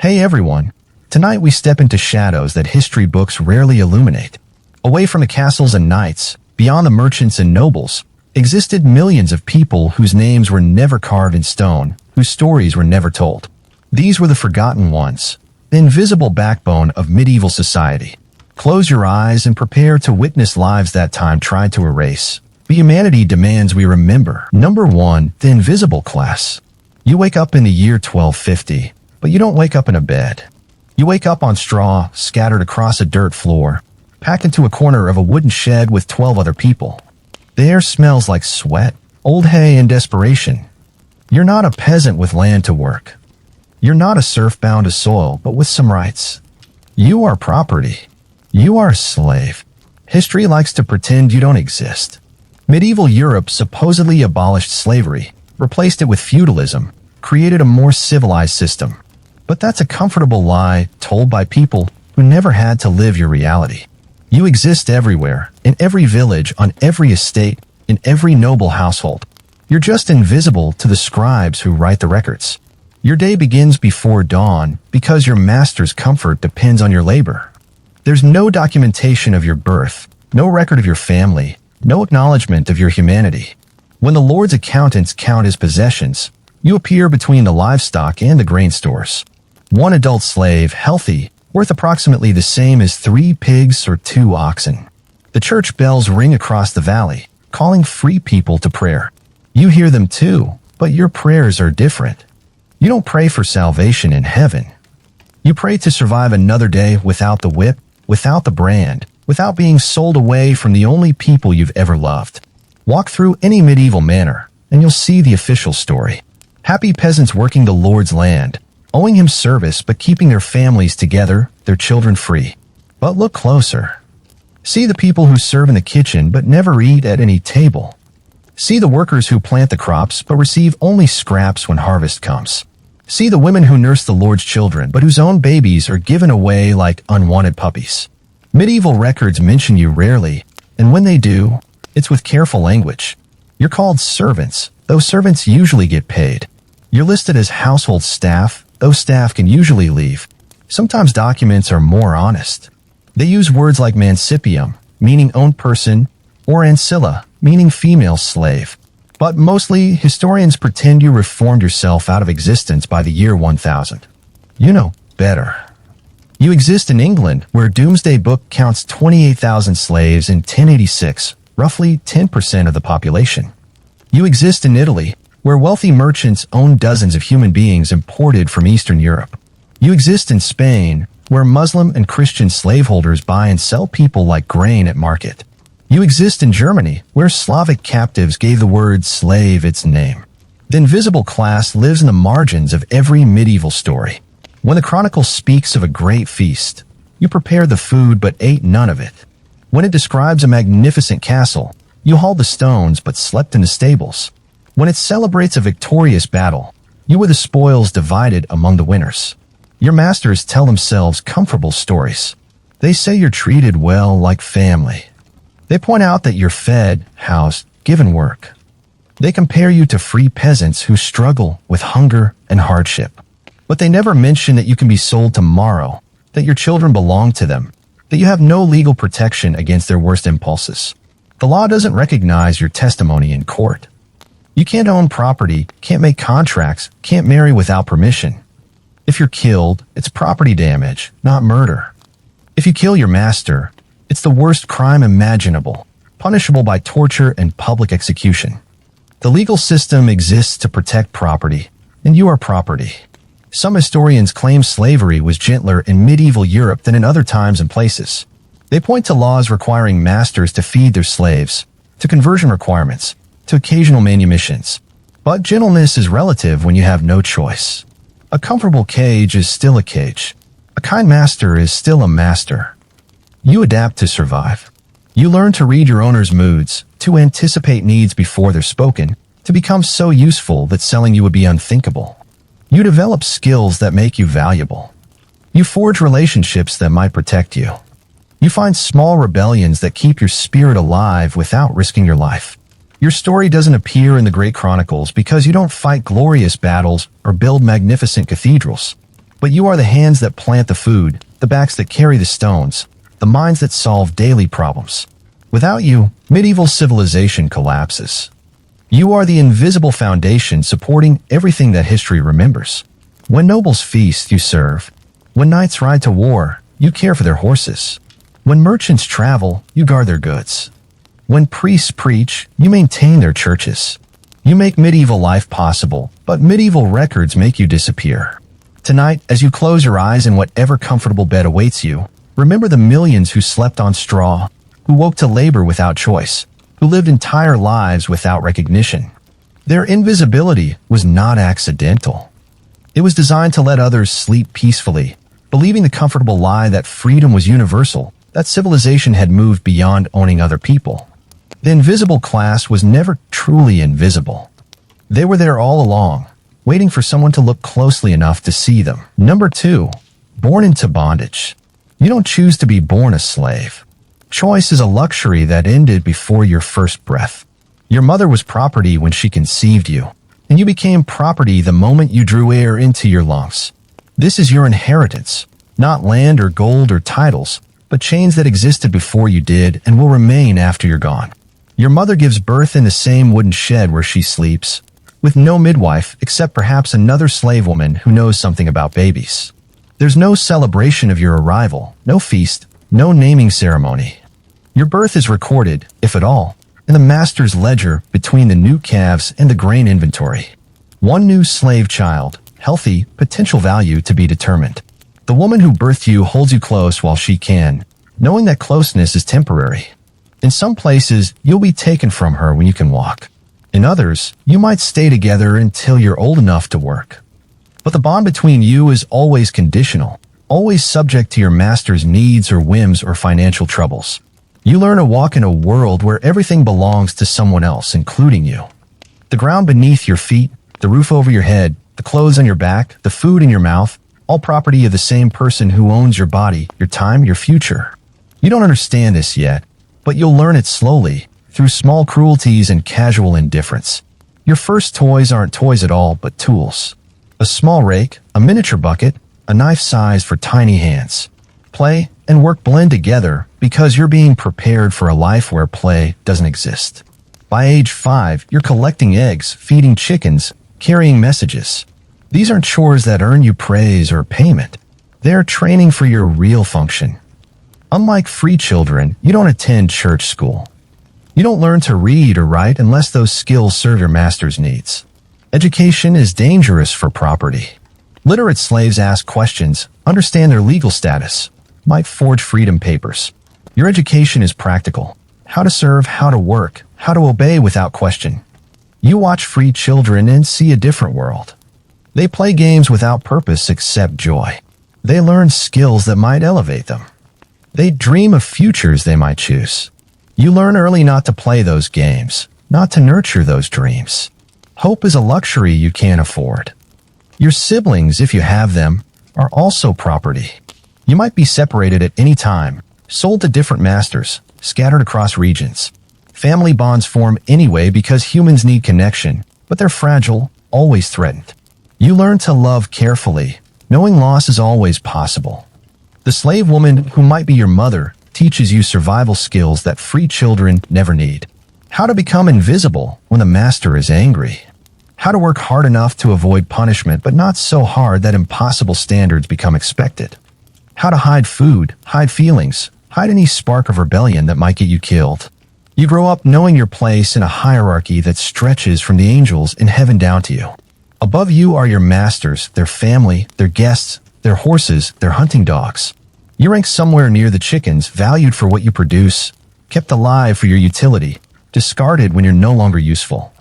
Hey everyone! Tonight we step into shadows that history books rarely illuminate. Away from the castles and knights, beyond the merchants and nobles, existed millions of people whose names were never carved in stone, whose stories were never told. These were the forgotten ones, the invisible backbone of medieval society. Close your eyes and prepare to witness lives that time tried to erase. But humanity demands we remember. Number 1. The invisible class. You wake up in the year 1250. But you don't wake up in a bed. You wake up on straw, scattered across a dirt floor, packed into a corner of a wooden shed with 12 other people. The air smells like sweat, old hay, and desperation. You're not a peasant with land to work. You're not a serf bound to soil, but with some rights. You are property. You are a slave. History likes to pretend you don't exist. Medieval Europe supposedly abolished slavery, replaced it with feudalism, created a more civilized system. But that's a comfortable lie told by people who never had to live your reality. You exist everywhere, in every village, on every estate, in every noble household. You're just invisible to the scribes who write the records. Your day begins before dawn because your master's comfort depends on your labor. There's no documentation of your birth, no record of your family, no acknowledgement of your humanity. When the Lord's accountants count his possessions, you appear between the livestock and the grain stores. One adult slave, healthy, worth approximately the same as 3 pigs or 2 oxen. The church bells ring across the valley, calling free people to prayer. You hear them too, but your prayers are different. You don't pray for salvation in heaven. You pray to survive another day without the whip, without the brand, without being sold away from the only people you've ever loved. Walk through any medieval manor, and you'll see the official story. Happy peasants working the Lord's land, owing him service but keeping their families together, their children free. But look closer. See the people who serve in the kitchen but never eat at any table. See the workers who plant the crops but receive only scraps when harvest comes. See the women who nurse the Lord's children but whose own babies are given away like unwanted puppies. Medieval records mention you rarely, and when they do, it's with careful language. You're called servants, though servants usually get paid. You're listed as household staff, though staff can usually leave. Sometimes documents are more honest. They use words like mancipium, meaning own person, or ancilla, meaning female slave. But mostly, historians pretend you reformed yourself out of existence by the year 1000. You know better. You exist in England, where Doomsday Book counts 28,000 slaves in 1086, roughly 10% of the population. You exist in Italy, where wealthy merchants own dozens of human beings imported from Eastern Europe. You exist in Spain, where Muslim and Christian slaveholders buy and sell people like grain at market. You exist in Germany, where Slavic captives gave the word slave its name. The invisible class lives in the margins of every medieval story. When the chronicle speaks of a great feast, you prepared the food but ate none of it. When it describes a magnificent castle, you hauled the stones but slept in the stables. When it celebrates a victorious battle, you were the spoils divided among the winners. Your masters tell themselves comfortable stories. They say you're treated well like family. They point out that you're fed, housed, given work. They compare you to free peasants who struggle with hunger and hardship. But they never mention that you can be sold tomorrow, that your children belong to them, that you have no legal protection against their worst impulses. The law doesn't recognize your testimony in court. You can't own property, can't make contracts, can't marry without permission. If you're killed, it's property damage, not murder. If you kill your master, it's the worst crime imaginable, punishable by torture and public execution. The legal system exists to protect property, and you are property. Some historians claim slavery was gentler in medieval Europe than in other times and places. They point to laws requiring masters to feed their slaves, to conversion requirements, to occasional manumissions. But gentleness is relative when you have no choice. A comfortable cage is still a cage. A kind master is still a master. You adapt to survive. You learn to read your owner's moods, to anticipate needs before they're spoken, to become so useful that selling you would be unthinkable. You develop skills that make you valuable. You forge relationships that might protect you. You find small rebellions that keep your spirit alive without risking your life. Your story doesn't appear in the great chronicles because you don't fight glorious battles or build magnificent cathedrals. But you are the hands that plant the food, the backs that carry the stones, the minds that solve daily problems. Without you, medieval civilization collapses. You are the invisible foundation supporting everything that history remembers. When nobles feast, you serve. When knights ride to war, you care for their horses. When merchants travel, you guard their goods. When priests preach, you maintain their churches. You make medieval life possible, but medieval records make you disappear. Tonight, as you close your eyes in whatever comfortable bed awaits you, remember the millions who slept on straw, who woke to labor without choice, who lived entire lives without recognition. Their invisibility was not accidental. It was designed to let others sleep peacefully, believing the comfortable lie that freedom was universal, that civilization had moved beyond owning other people. The invisible class was never truly invisible. They were there all along, waiting for someone to look closely enough to see them. Number 2. Born into bondage. You don't choose to be born a slave. Choice is a luxury that ended before your first breath. Your mother was property when she conceived you, and you became property the moment you drew air into your lungs. This is your inheritance, not land or gold or titles, but chains that existed before you did and will remain after you're gone. Your mother gives birth in the same wooden shed where she sleeps, with no midwife except perhaps another slave woman who knows something about babies. There's no celebration of your arrival, no feast, no naming ceremony. Your birth is recorded, if at all, in the master's ledger between the new calves and the grain inventory. One new slave child, healthy, potential value to be determined. The woman who birthed you holds you close while she can, knowing that closeness is temporary. In some places, you'll be taken from her when you can walk. In others, you might stay together until you're old enough to work. But the bond between you is always conditional, always subject to your master's needs or whims or financial troubles. You learn to walk in a world where everything belongs to someone else, including you. The ground beneath your feet, the roof over your head, the clothes on your back, the food in your mouth, all property of the same person who owns your body, your time, your future. You don't understand this yet, but you'll learn it slowly, through small cruelties and casual indifference. Your first toys aren't toys at all, but tools. A small rake, a miniature bucket, a knife sized for tiny hands. Play and work blend together because you're being prepared for a life where play doesn't exist. By age 5, you're collecting eggs, feeding chickens, carrying messages. These aren't chores that earn you praise or payment. They're training for your real function. Unlike free children, you don't attend church school. You don't learn to read or write unless those skills serve your master's needs. Education is dangerous for property. Literate slaves ask questions, understand their legal status, might forge freedom papers. Your education is practical. How to serve, how to work, how to obey without question. You watch free children and see a different world. They play games without purpose except joy. They learn skills that might elevate them. They dream of futures they might choose. You learn early not to play those games, not to nurture those dreams. Hope is a luxury you can't afford. Your siblings, if you have them, are also property. You might be separated at any time, sold to different masters, scattered across regions. Family bonds form anyway because humans need connection, but they're fragile, always threatened. You learn to love carefully, knowing loss is always possible. The slave woman who might be your mother teaches you survival skills that free children never need. How to become invisible when the master is angry. How to work hard enough to avoid punishment but not so hard that impossible standards become expected. How to hide food, hide feelings, hide any spark of rebellion that might get you killed. You grow up knowing your place in a hierarchy that stretches from the angels in heaven down to you. Above you are your masters, their family, their guests, their horses, their hunting dogs. You rank somewhere near the chickens, valued for what you produce, kept alive for your utility, discarded when you're no longer useful.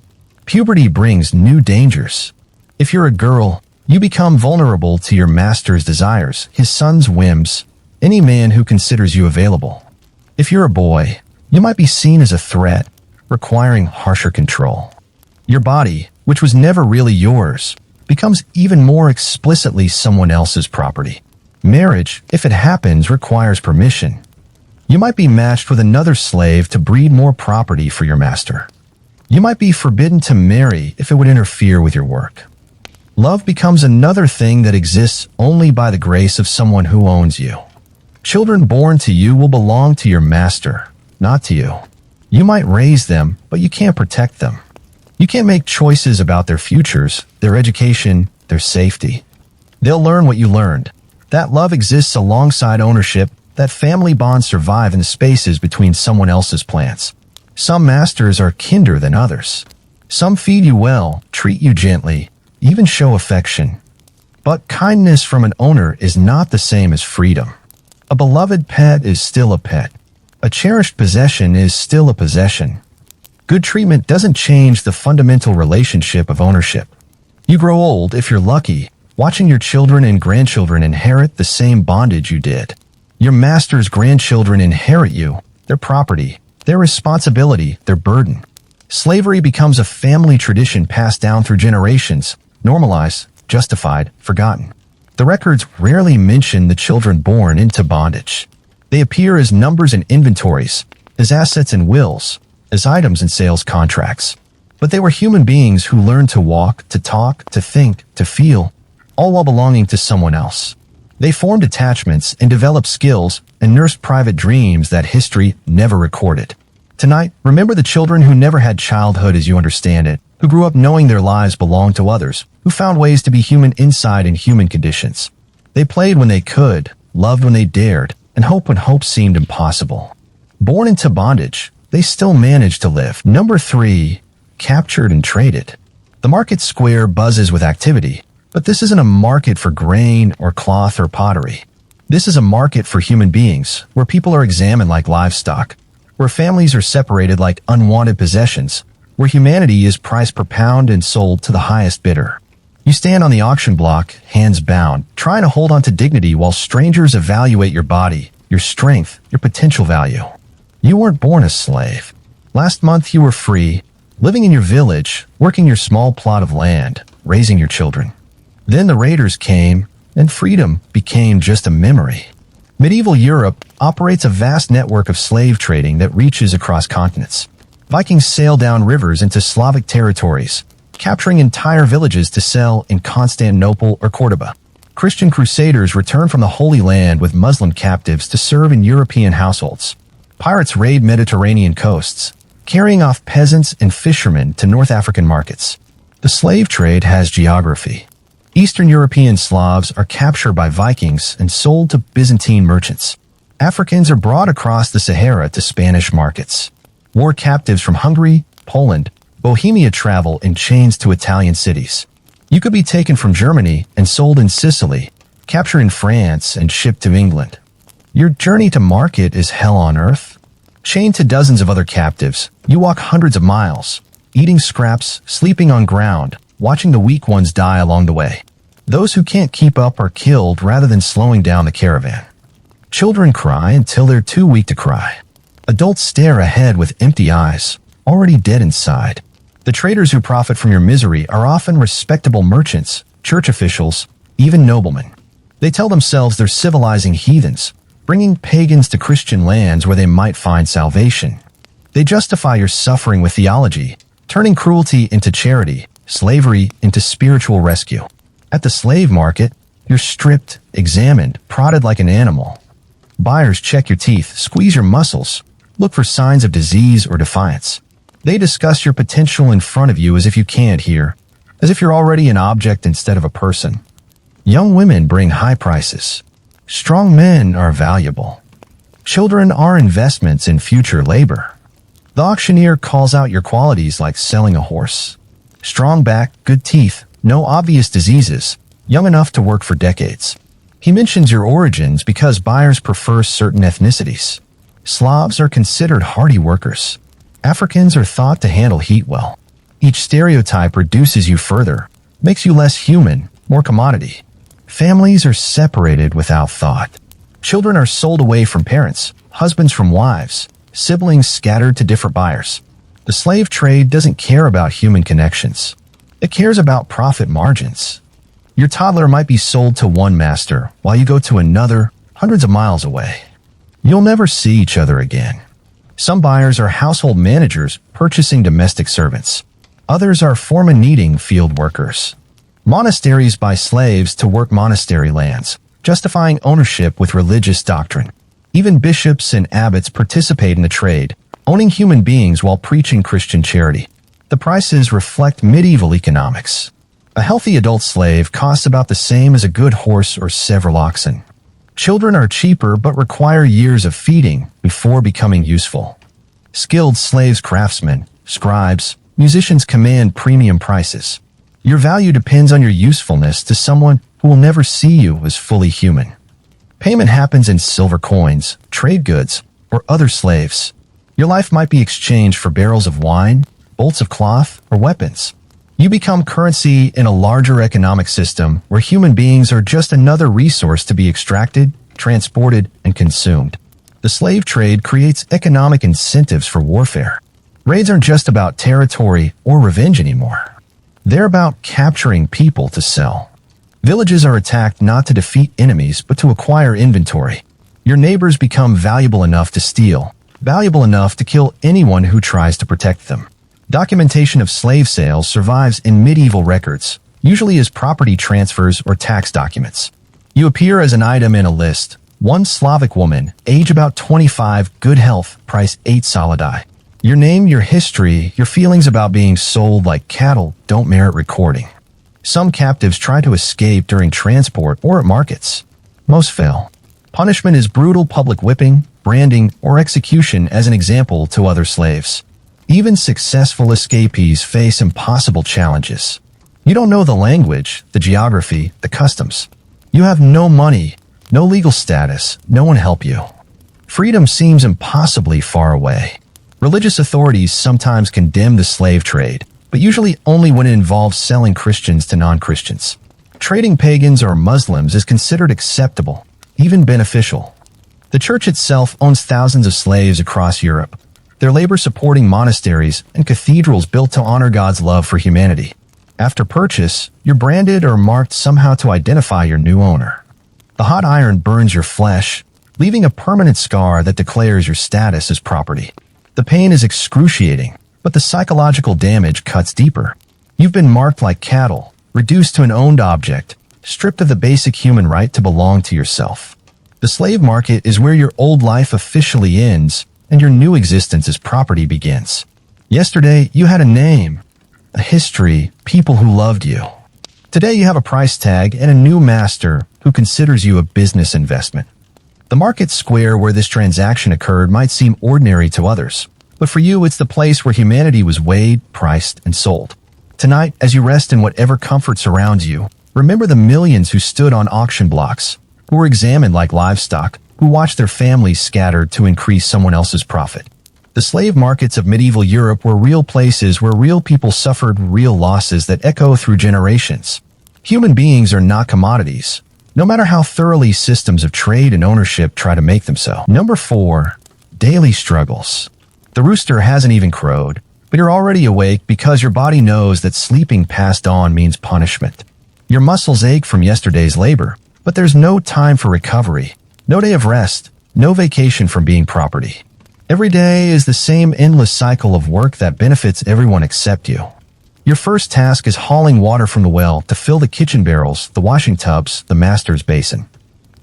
Puberty brings new dangers. If you're a girl, you become vulnerable to your master's desires, his son's whims, any man who considers you available. If you're a boy, you might be seen as a threat, requiring harsher control. Your body, which was never really yours, becomes even more explicitly someone else's property. Marriage, if it happens, requires permission. You might be matched with another slave to breed more property for your master. You might be forbidden to marry if it would interfere with your work. Love becomes another thing that exists only by the grace of someone who owns you. Children born to you will belong to your master, not to you. You might raise them, but you can't protect them. You can't make choices about their futures, their education, their safety. They'll learn what you learned. That love exists alongside ownership, that family bonds survive in the spaces between someone else's plants. Some masters are kinder than others. Some feed you well, treat you gently, even show affection. But kindness from an owner is not the same as freedom. A beloved pet is still a pet. A cherished possession is still a possession. Good treatment doesn't change the fundamental relationship of ownership. You grow old, if you're lucky, watching your children and grandchildren inherit the same bondage you did. Your master's grandchildren inherit you, their property, their responsibility, their burden. Slavery becomes a family tradition passed down through generations, normalized, justified, forgotten. The records rarely mention the children born into bondage. They appear as numbers in inventories, as assets in wills, as items in sales contracts. But they were human beings who learned to walk, to talk, to think, to feel, all while belonging to someone else. They formed attachments and developed skills and nursed private dreams that history never recorded. Tonight, remember the children who never had childhood as you understand it, who grew up knowing their lives belonged to others, who found ways to be human inside in human conditions. They played when they could, loved when they dared, and hoped when hope seemed impossible. Born into bondage, they still managed to live. Number 3, captured and traded. The market square buzzes with activity, but this isn't a market for grain or cloth or pottery. This is a market for human beings, where people are examined like livestock, where families are separated like unwanted possessions, where humanity is priced per pound and sold to the highest bidder. You stand on the auction block, hands bound, trying to hold on to dignity while strangers evaluate your body, your strength, your potential value. You weren't born a slave. Last month you were free, living in your village, working your small plot of land, raising your children. Then the raiders came, and freedom became just a memory. Medieval Europe operates a vast network of slave trading that reaches across continents. Vikings sailed down rivers into Slavic territories, capturing entire villages to sell in Constantinople or Cordoba. Christian crusaders returned from the Holy Land with Muslim captives to serve in European households. Pirates raid Mediterranean coasts, carrying off peasants and fishermen to North African markets. The slave trade has geography. Eastern European Slavs are captured by Vikings and sold to Byzantine merchants. Africans are brought across the Sahara to Spanish markets. War captives from Hungary, Poland, Bohemia travel in chains to Italian cities. You could be taken from Germany and sold in Sicily, captured in France and shipped to England. Your journey to market is hell on earth. Chained to dozens of other captives, you walk hundreds of miles, eating scraps, sleeping on ground, watching the weak ones die along the way. Those who can't keep up are killed rather than slowing down the caravan. Children cry until they're too weak to cry. Adults stare ahead with empty eyes, already dead inside. The traders who profit from your misery are often respectable merchants, church officials, even noblemen. They tell themselves they're civilizing heathens, bringing pagans to Christian lands where they might find salvation. They justify your suffering with theology, turning cruelty into charity, slavery into spiritual rescue. At the slave market, you're stripped, examined, prodded like an animal. Buyers check your teeth, squeeze your muscles, look for signs of disease or defiance. They discuss your potential in front of you as if you can't hear, as if you're already an object instead of a person. Young women bring high prices. Strong men are valuable. Children are investments in future labor. The auctioneer calls out your qualities like selling a horse. Strong back, good teeth, no obvious diseases, young enough to work for decades. He mentions your origins because buyers prefer certain ethnicities. Slavs are considered hardy workers. Africans are thought to handle heat well. Each stereotype reduces you further, makes you less human, more commodity. Families are separated without thought. Children are sold away from parents, husbands from wives, siblings scattered to different buyers. The slave trade doesn't care about human connections. It cares about profit margins. Your toddler might be sold to one master while you go to another hundreds of miles away. You'll never see each other again. Some buyers are household managers purchasing domestic servants. Others are foreman needing field workers. Monasteries buy slaves to work monastery lands, justifying ownership with religious doctrine. Even bishops and abbots participate in the trade, owning human beings while preaching Christian charity. The prices reflect medieval economics. A healthy adult slave costs about the same as a good horse or several oxen. Children are cheaper but require years of feeding before becoming useful. Skilled slaves, craftsmen, scribes, musicians command premium prices. Your value depends on your usefulness to someone who will never see you as fully human. Payment happens in silver coins, trade goods, or other slaves. Your life might be exchanged for barrels of wine, bolts of cloth, or weapons. You become currency in a larger economic system where human beings are just another resource to be extracted, transported, and consumed. The slave trade creates economic incentives for warfare. Raids aren't just about territory or revenge anymore. They're about capturing people to sell. Villages are attacked not to defeat enemies but to acquire inventory. Your neighbors become valuable enough to steal, valuable enough to kill anyone who tries to protect them. Documentation of slave sales survives in medieval records, usually as property transfers or tax documents. You appear as an item in a list. One Slavic woman, age about 25, good health, price 8 solidi. Your name, your history, your feelings about being sold like cattle don't merit recording. Some captives try to escape during transport or at markets. Most fail. Punishment is brutal public whipping, branding, or execution as an example to other slaves. Even successful escapees face impossible challenges. You don't know the language, the geography, the customs. You have no money, no legal status, no one help you. Freedom seems impossibly far away. Religious authorities sometimes condemn the slave trade, but usually only when it involves selling Christians to non-Christians. Trading pagans or Muslims is considered acceptable, even beneficial. The church itself owns thousands of slaves across Europe, their labor supporting monasteries and cathedrals built to honor God's love for humanity. After purchase, you're branded or marked somehow to identify your new owner. The hot iron burns your flesh, leaving a permanent scar that declares your status as property. The pain is excruciating, but the psychological damage cuts deeper. You've been marked like cattle, reduced to an owned object, stripped of the basic human right to belong to yourself. The slave market is where your old life officially ends and your new existence as property begins. Yesterday, you had a name, a history, people who loved you. Today, you have a price tag and a new master who considers you a business investment. The market square where this transaction occurred might seem ordinary to others, but for you, it's the place where humanity was weighed, priced, and sold. Tonight, as you rest in whatever comfort surrounds you, remember the millions who stood on auction blocks, who were examined like livestock, who watched their families scattered to increase someone else's profit. The slave markets of medieval Europe were real places where real people suffered real losses that echo through generations. Human beings are not commodities, no matter how thoroughly systems of trade and ownership try to make them so. Number 4. Daily struggles. The rooster hasn't even crowed, but you're already awake because your body knows that sleeping past dawn means punishment. Your muscles ache from yesterday's labor, but there's no time for recovery. No day of rest, no vacation from being property. Every day is the same endless cycle of work that benefits everyone except you. Your first task is hauling water from the well to fill the kitchen barrels, the washing tubs, the master's basin.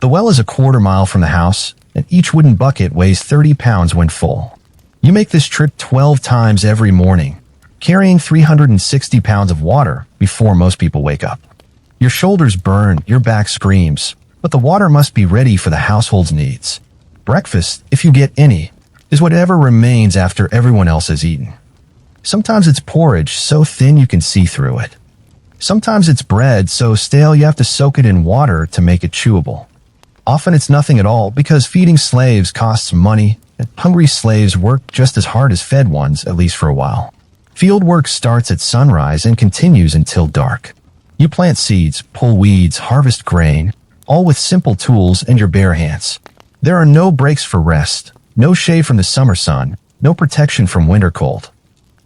The well is a quarter mile from the house, and each wooden bucket weighs 30 pounds when full. You make this trip 12 times every morning, carrying 360 pounds of water before most people wake up. Your shoulders burn, your back screams, but the water must be ready for the household's needs. Breakfast, if you get any, is whatever remains after everyone else has eaten. Sometimes it's porridge so thin you can see through it. Sometimes it's bread so stale you have to soak it in water to make it chewable. Often it's nothing at all because feeding slaves costs money, and hungry slaves work just as hard as fed ones, at least for a while. Field work starts at sunrise and continues until dark. You plant seeds, pull weeds, harvest grain, all with simple tools and your bare hands. There are no breaks for rest, no shade from the summer sun, no protection from winter cold.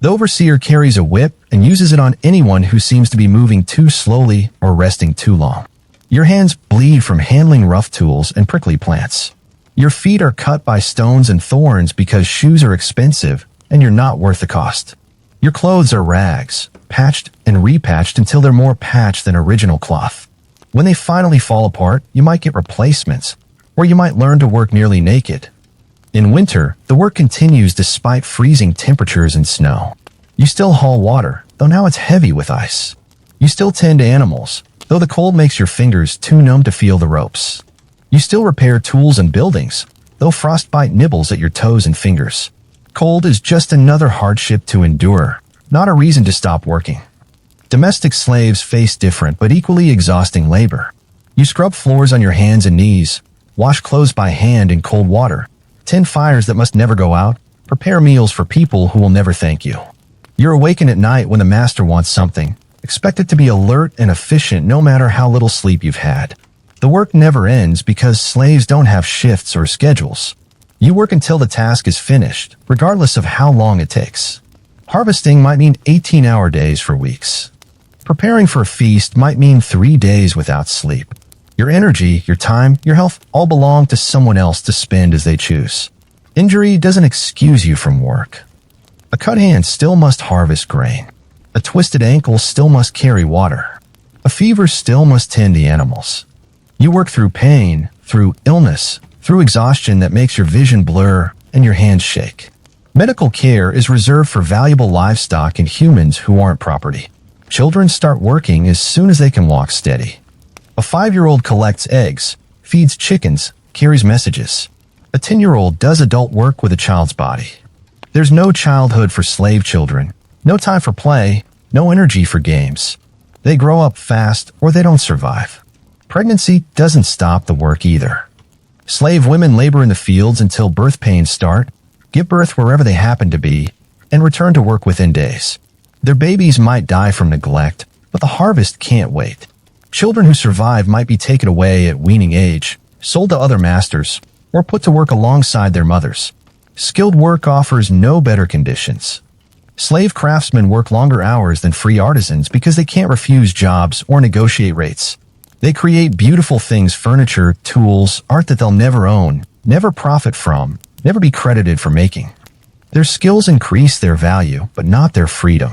The overseer carries a whip and uses it on anyone who seems to be moving too slowly or resting too long. Your hands bleed from handling rough tools and prickly plants. Your feet are cut by stones and thorns because shoes are expensive and you're not worth the cost. Your clothes are rags, patched and repatched until they're more patched than original cloth. When they finally fall apart, you might get replacements, or you might learn to work nearly naked. In winter, the work continues despite freezing temperatures and snow. You still haul water, though now it's heavy with ice. You still tend to animals, though the cold makes your fingers too numb to feel the ropes. You still repair tools and buildings, though frostbite nibbles at your toes and fingers. Cold is just another hardship to endure, not a reason to stop working. Domestic slaves face different but equally exhausting labor. You scrub floors on your hands and knees, wash clothes by hand in cold water, tend fires that must never go out, prepare meals for people who will never thank you. You're awakened at night when the master wants something, expected to be alert and efficient no matter how little sleep you've had. The work never ends because slaves don't have shifts or schedules. You work until the task is finished, regardless of how long it takes. Harvesting might mean 18-hour days for weeks. Preparing for a feast might mean 3 days without sleep. Your energy, your time, your health all belong to someone else to spend as they choose. Injury doesn't excuse you from work. A cut hand still must harvest grain. A twisted ankle still must carry water. A fever still must tend the animals. You work through pain, through illness, through exhaustion that makes your vision blur and your hands shake. Medical care is reserved for valuable livestock and humans who aren't property. Children start working as soon as they can walk steady. A 5-year-old collects eggs, feeds chickens, carries messages. A 10-year-old does adult work with a child's body. There's no childhood for slave children, no time for play, no energy for games. They grow up fast or they don't survive. Pregnancy doesn't stop the work either. Slave women labor in the fields until birth pains start, give birth wherever they happen to be, and return to work within days. Their babies might die from neglect, but the harvest can't wait. Children who survive might be taken away at weaning age, sold to other masters, or put to work alongside their mothers. Skilled work offers no better conditions. Slave craftsmen work longer hours than free artisans because they can't refuse jobs or negotiate rates. They create beautiful things, furniture, tools, art that they'll never own, never profit from, never be credited for making. Their skills increase their value, but not their freedom.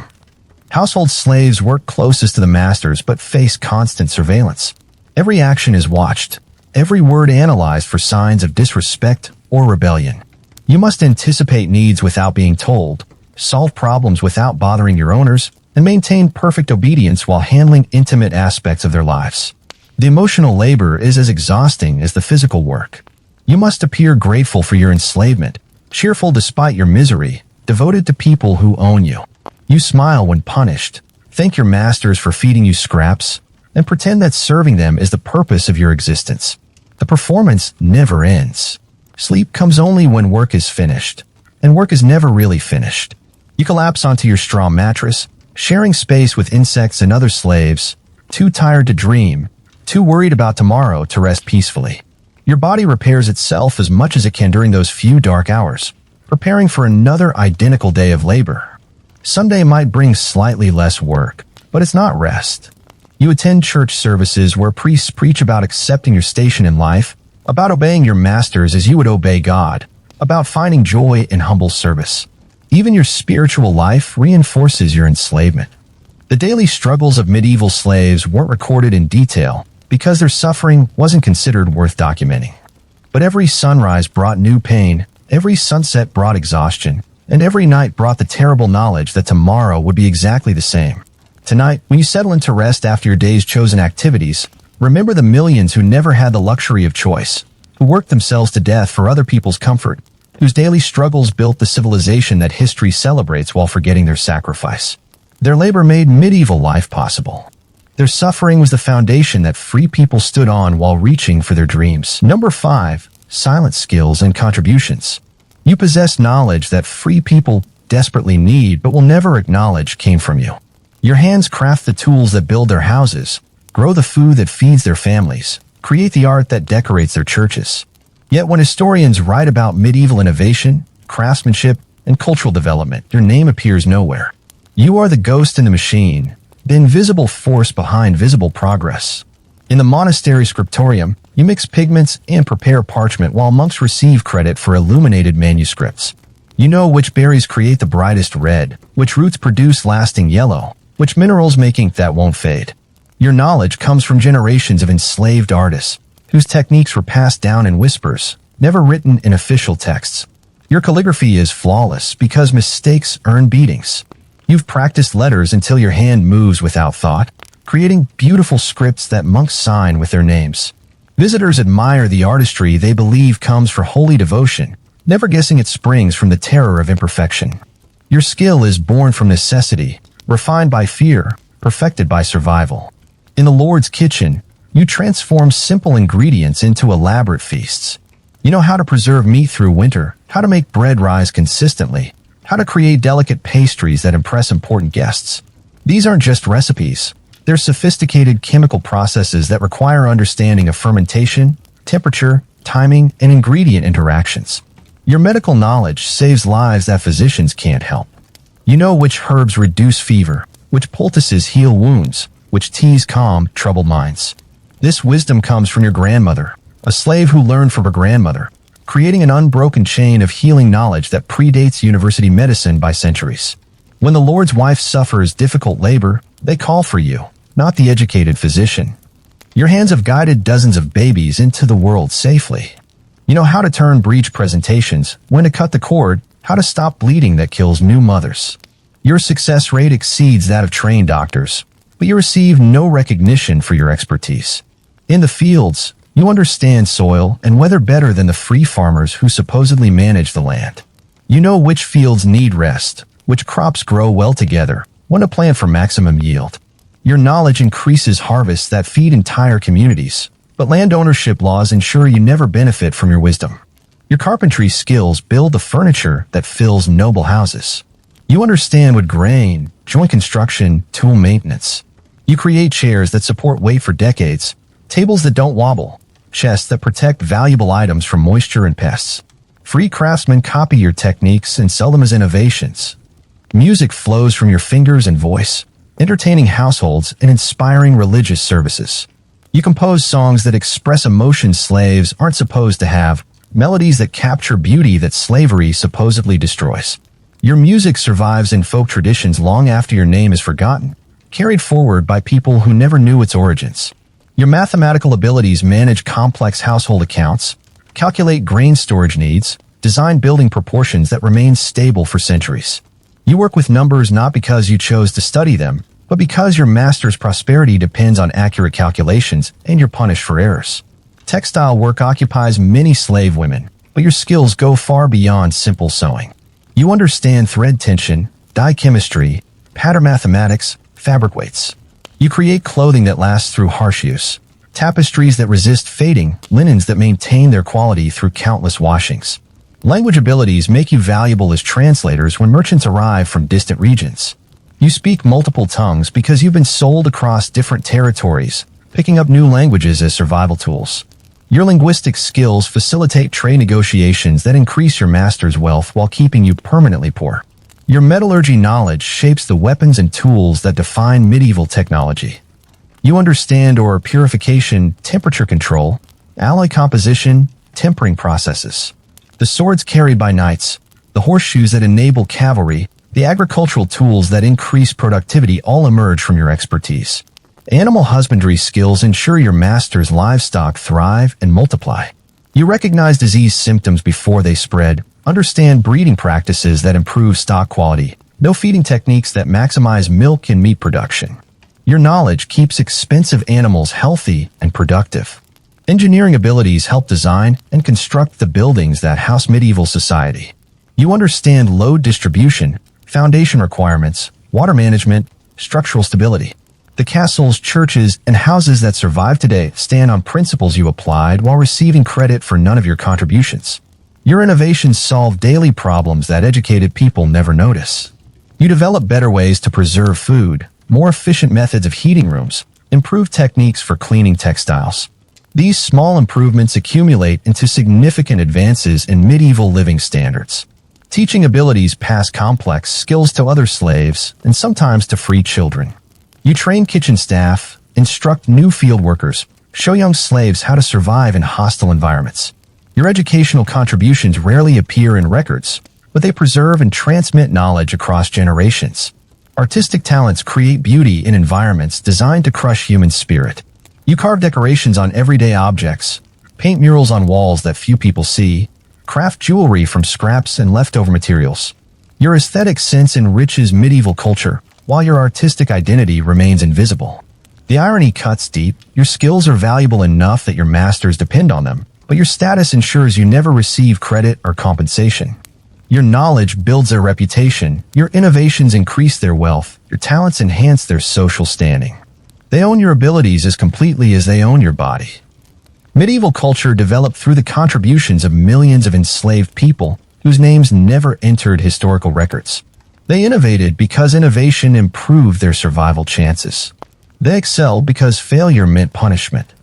Household slaves work closest to the masters but face constant surveillance. Every action is watched, every word analyzed for signs of disrespect or rebellion. You must anticipate needs without being told, solve problems without bothering your owners, and maintain perfect obedience while handling intimate aspects of their lives. The emotional labor is as exhausting as the physical work. You must appear grateful for your enslavement, cheerful despite your misery, devoted to people who own you. You smile when punished, thank your masters for feeding you scraps, and pretend that serving them is the purpose of your existence. The performance never ends. Sleep comes only when work is finished, and work is never really finished. You collapse onto your straw mattress, sharing space with insects and other slaves, too tired to dream, too worried about tomorrow to rest peacefully. Your body repairs itself as much as it can during those few dark hours, preparing for another identical day of labor. Sunday might bring slightly less work, but it's not rest. You attend church services where priests preach about accepting your station in life, about obeying your masters as you would obey God, about finding joy in humble service. Even your spiritual life reinforces your enslavement. The daily struggles of medieval slaves weren't recorded in detail because their suffering wasn't considered worth documenting. But every sunrise brought new pain, every sunset brought exhaustion, and every night brought the terrible knowledge that tomorrow would be exactly the same. Tonight, when you settle into rest after your day's chosen activities, remember the millions who never had the luxury of choice, who worked themselves to death for other people's comfort, whose daily struggles built the civilization that history celebrates while forgetting their sacrifice. Their labor made medieval life possible. Their suffering was the foundation that free people stood on while reaching for their dreams. Number 5. Silent skills and contributions. You possess knowledge that free people desperately need but will never acknowledge came from you. Your hands craft the tools that build their houses, grow the food that feeds their families, create the art that decorates their churches. Yet when historians write about medieval innovation, craftsmanship, and cultural development, your name appears nowhere. You are the ghost in the machine, the invisible force behind visible progress. In the monastery scriptorium, you mix pigments and prepare parchment while monks receive credit for illuminated manuscripts. You know which berries create the brightest red, which roots produce lasting yellow, which minerals make ink that won't fade. Your knowledge comes from generations of enslaved artists, whose techniques were passed down in whispers, never written in official texts. Your calligraphy is flawless because mistakes earn beatings. You've practiced letters until your hand moves without thought, creating beautiful scripts that monks sign with their names. Visitors admire the artistry they believe comes from holy devotion, never guessing it springs from the terror of imperfection. Your skill is born from necessity, refined by fear, perfected by survival. In the Lord's kitchen, you transform simple ingredients into elaborate feasts. You know how to preserve meat through winter, how to make bread rise consistently, how to create delicate pastries that impress important guests. These aren't just recipes. They're sophisticated chemical processes that require understanding of fermentation, temperature, timing, and ingredient interactions. Your medical knowledge saves lives that physicians can't help. You know which herbs reduce fever, which poultices heal wounds, which teas calm troubled minds. This wisdom comes from your grandmother, a slave who learned from her grandmother, creating an unbroken chain of healing knowledge that predates university medicine by centuries. When the Lord's wife suffers difficult labor, they call for you, not the educated physician. Your hands have guided dozens of babies into the world safely. You know how to turn breech presentations, when to cut the cord, how to stop bleeding that kills new mothers. Your success rate exceeds that of trained doctors, but you receive no recognition for your expertise. In the fields, you understand soil and weather better than the free farmers who supposedly manage the land. You know which fields need rest, which crops grow well together, when to plant for maximum yield. Your knowledge increases harvests that feed entire communities, but land ownership laws ensure you never benefit from your wisdom. Your carpentry skills build the furniture that fills noble houses. You understand wood grain, joint construction, tool maintenance. You create chairs that support weight for decades, tables that don't wobble, chests that protect valuable items from moisture and pests. Free craftsmen copy your techniques and sell them as innovations. Music flows from your fingers and voice, entertaining households and inspiring religious services. You compose songs that express emotions slaves aren't supposed to have, melodies that capture beauty that slavery supposedly destroys. Your music survives in folk traditions long after your name is forgotten, carried forward by people who never knew its origins. Your mathematical abilities manage complex household accounts, calculate grain storage needs, design building proportions that remain stable for centuries. You work with numbers not because you chose to study them, but because your master's prosperity depends on accurate calculations and you're punished for errors. Textile work occupies many slave women, but your skills go far beyond simple sewing. You understand thread tension, dye chemistry, pattern mathematics, fabric weights. You create clothing that lasts through harsh use, tapestries that resist fading, linens that maintain their quality through countless washings. Language abilities make you valuable as translators when merchants arrive from distant regions. You speak multiple tongues because you've been sold across different territories, picking up new languages as survival tools. Your linguistic skills facilitate trade negotiations that increase your master's wealth while keeping you permanently poor. Your metallurgy knowledge shapes the weapons and tools that define medieval technology. You understand ore purification, temperature control, alloy composition, tempering processes. The swords carried by knights, the horseshoes that enable cavalry, the agricultural tools that increase productivity all emerge from your expertise. Animal husbandry skills ensure your master's livestock thrive and multiply. You recognize disease symptoms before they spread, understand breeding practices that improve stock quality, know feeding techniques that maximize milk and meat production. Your knowledge keeps expensive animals healthy and productive. Engineering abilities help design and construct the buildings that house medieval society. You understand load distribution, foundation requirements, water management, structural stability. The castles, churches, and houses that survive today stand on principles you applied while receiving credit for none of your contributions. Your innovations solve daily problems that educated people never notice. You develop better ways to preserve food, more efficient methods of heating rooms, improved techniques for cleaning textiles. These small improvements accumulate into significant advances in medieval living standards. Teaching abilities pass complex skills to other slaves and sometimes to free children. You train kitchen staff, instruct new field workers, show young slaves how to survive in hostile environments. Your educational contributions rarely appear in records, but they preserve and transmit knowledge across generations. Artistic talents create beauty in environments designed to crush human spirit. You carve decorations on everyday objects, paint murals on walls that few people see, craft jewelry from scraps and leftover materials. Your aesthetic sense enriches medieval culture, while your artistic identity remains invisible. The irony cuts deep. Your skills are valuable enough that your masters depend on them, but your status ensures you never receive credit or compensation. Your knowledge builds their reputation, your innovations increase their wealth, your talents enhance their social standing. They own your abilities as completely as they own your body. Medieval culture developed through the contributions of millions of enslaved people whose names never entered historical records. They innovated because innovation improved their survival chances. They excelled because failure meant punishment.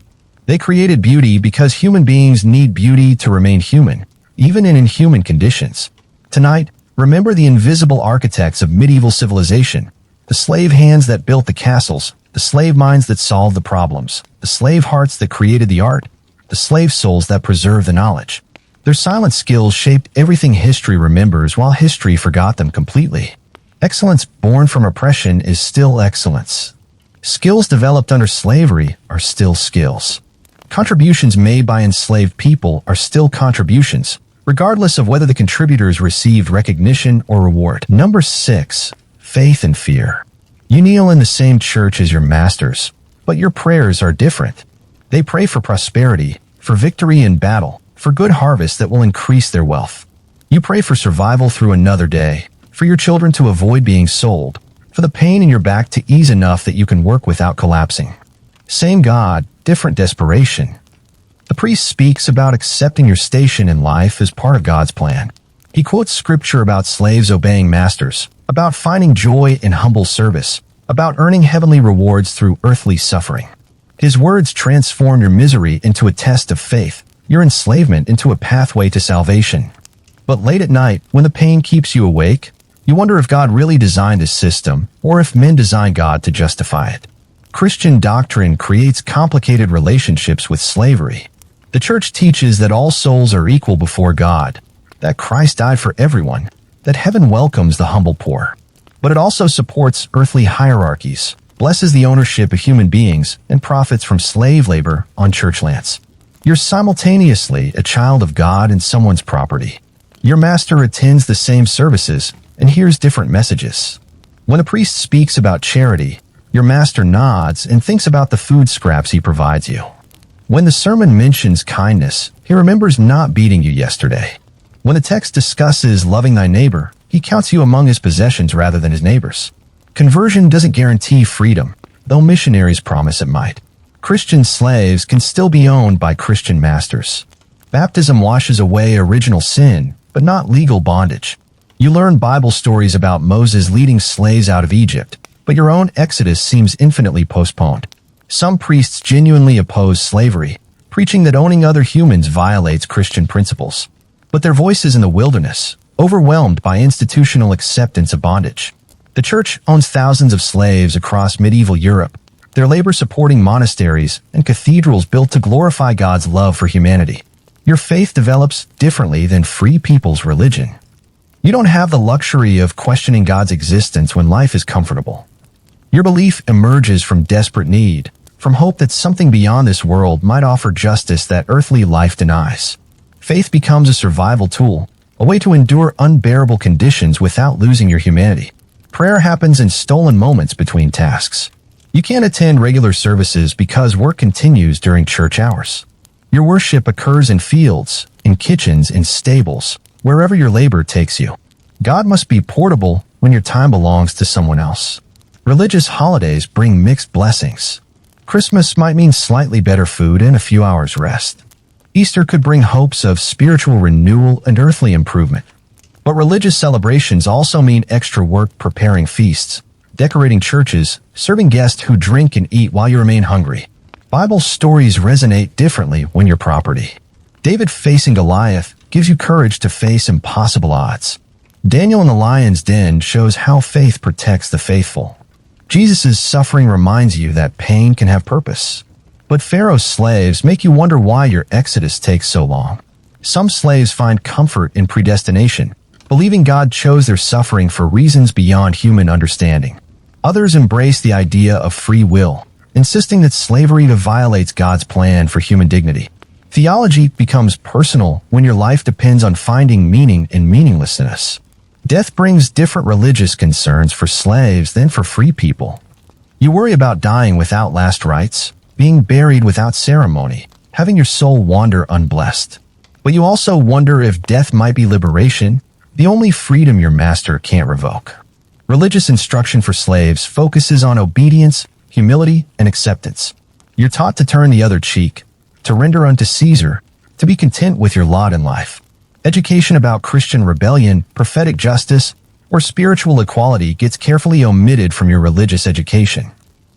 They created beauty because human beings need beauty to remain human, even in inhuman conditions. Tonight, remember the invisible architects of medieval civilization, the slave hands that built the castles, the slave minds that solved the problems, the slave hearts that created the art, the slave souls that preserved the knowledge. Their silent skills shaped everything history remembers while history forgot them completely. Excellence born from oppression is still excellence. Skills developed under slavery are still skills. Contributions made by enslaved people are still contributions, regardless of whether the contributors received recognition or reward. Number 6. Faith and fear. You kneel in the same church as your masters, but your prayers are different. They pray for prosperity, for victory in battle, for good harvest that will increase their wealth. You pray for survival through another day, for your children to avoid being sold, for the pain in your back to ease enough that you can work without collapsing. Same God, different desperation. The priest speaks about accepting your station in life as part of God's plan. He quotes scripture about slaves obeying masters, about finding joy in humble service, about earning heavenly rewards through earthly suffering. His words transform your misery into a test of faith, your enslavement into a pathway to salvation. But late at night, when the pain keeps you awake, you wonder if God really designed this system, or if men designed God to justify it. Christian doctrine creates complicated relationships with slavery. The church teaches that all souls are equal before God, that Christ died for everyone, that heaven welcomes the humble poor. But it also supports earthly hierarchies, blesses the ownership of human beings, and profits from slave labor on church lands. You're simultaneously a child of God and someone's property. Your master attends the same services and hears different messages. When a priest speaks about charity, your master nods and thinks about the food scraps he provides you. When the sermon mentions kindness, he remembers not beating you yesterday. When the text discusses loving thy neighbor, he counts you among his possessions rather than his neighbors. Conversion doesn't guarantee freedom, though missionaries promise it might. Christian slaves can still be owned by Christian masters. Baptism washes away original sin, but not legal bondage. You learn Bible stories about Moses leading slaves out of Egypt, but your own exodus seems infinitely postponed. Some priests genuinely oppose slavery, preaching that owning other humans violates Christian principles. But their voice is in the wilderness, overwhelmed by institutional acceptance of bondage. The church owns thousands of slaves across medieval Europe, their labor supporting monasteries and cathedrals built to glorify God's love for humanity. Your faith develops differently than free people's religion. You don't have the luxury of questioning God's existence when life is comfortable. Your belief emerges from desperate need, from hope that something beyond this world might offer justice that earthly life denies. Faith becomes a survival tool, a way to endure unbearable conditions without losing your humanity. Prayer happens in stolen moments between tasks. You can't attend regular services because work continues during church hours. Your worship occurs in fields, in kitchens, in stables, wherever your labor takes you. God must be portable when your time belongs to someone else. Religious holidays bring mixed blessings. Christmas might mean slightly better food and a few hours rest. Easter could bring hopes of spiritual renewal and earthly improvement. But religious celebrations also mean extra work preparing feasts, decorating churches, serving guests who drink and eat while you remain hungry. Bible stories resonate differently when you're property. David facing Goliath gives you courage to face impossible odds. Daniel in the lion's den shows how faith protects the faithful. Jesus' suffering reminds you that pain can have purpose. But Pharaoh's slaves make you wonder why your exodus takes so long. Some slaves find comfort in predestination, believing God chose their suffering for reasons beyond human understanding. Others embrace the idea of free will, insisting that slavery violates God's plan for human dignity. Theology becomes personal when your life depends on finding meaning in meaninglessness. Death brings different religious concerns for slaves than for free people. You worry about dying without last rites, being buried without ceremony, having your soul wander unblessed. But you also wonder if death might be liberation, the only freedom your master can't revoke. Religious instruction for slaves focuses on obedience, humility, and acceptance. You're taught to turn the other cheek, to render unto Caesar, to be content with your lot in life. Education about Christian rebellion, prophetic justice, or spiritual equality gets carefully omitted from your religious education.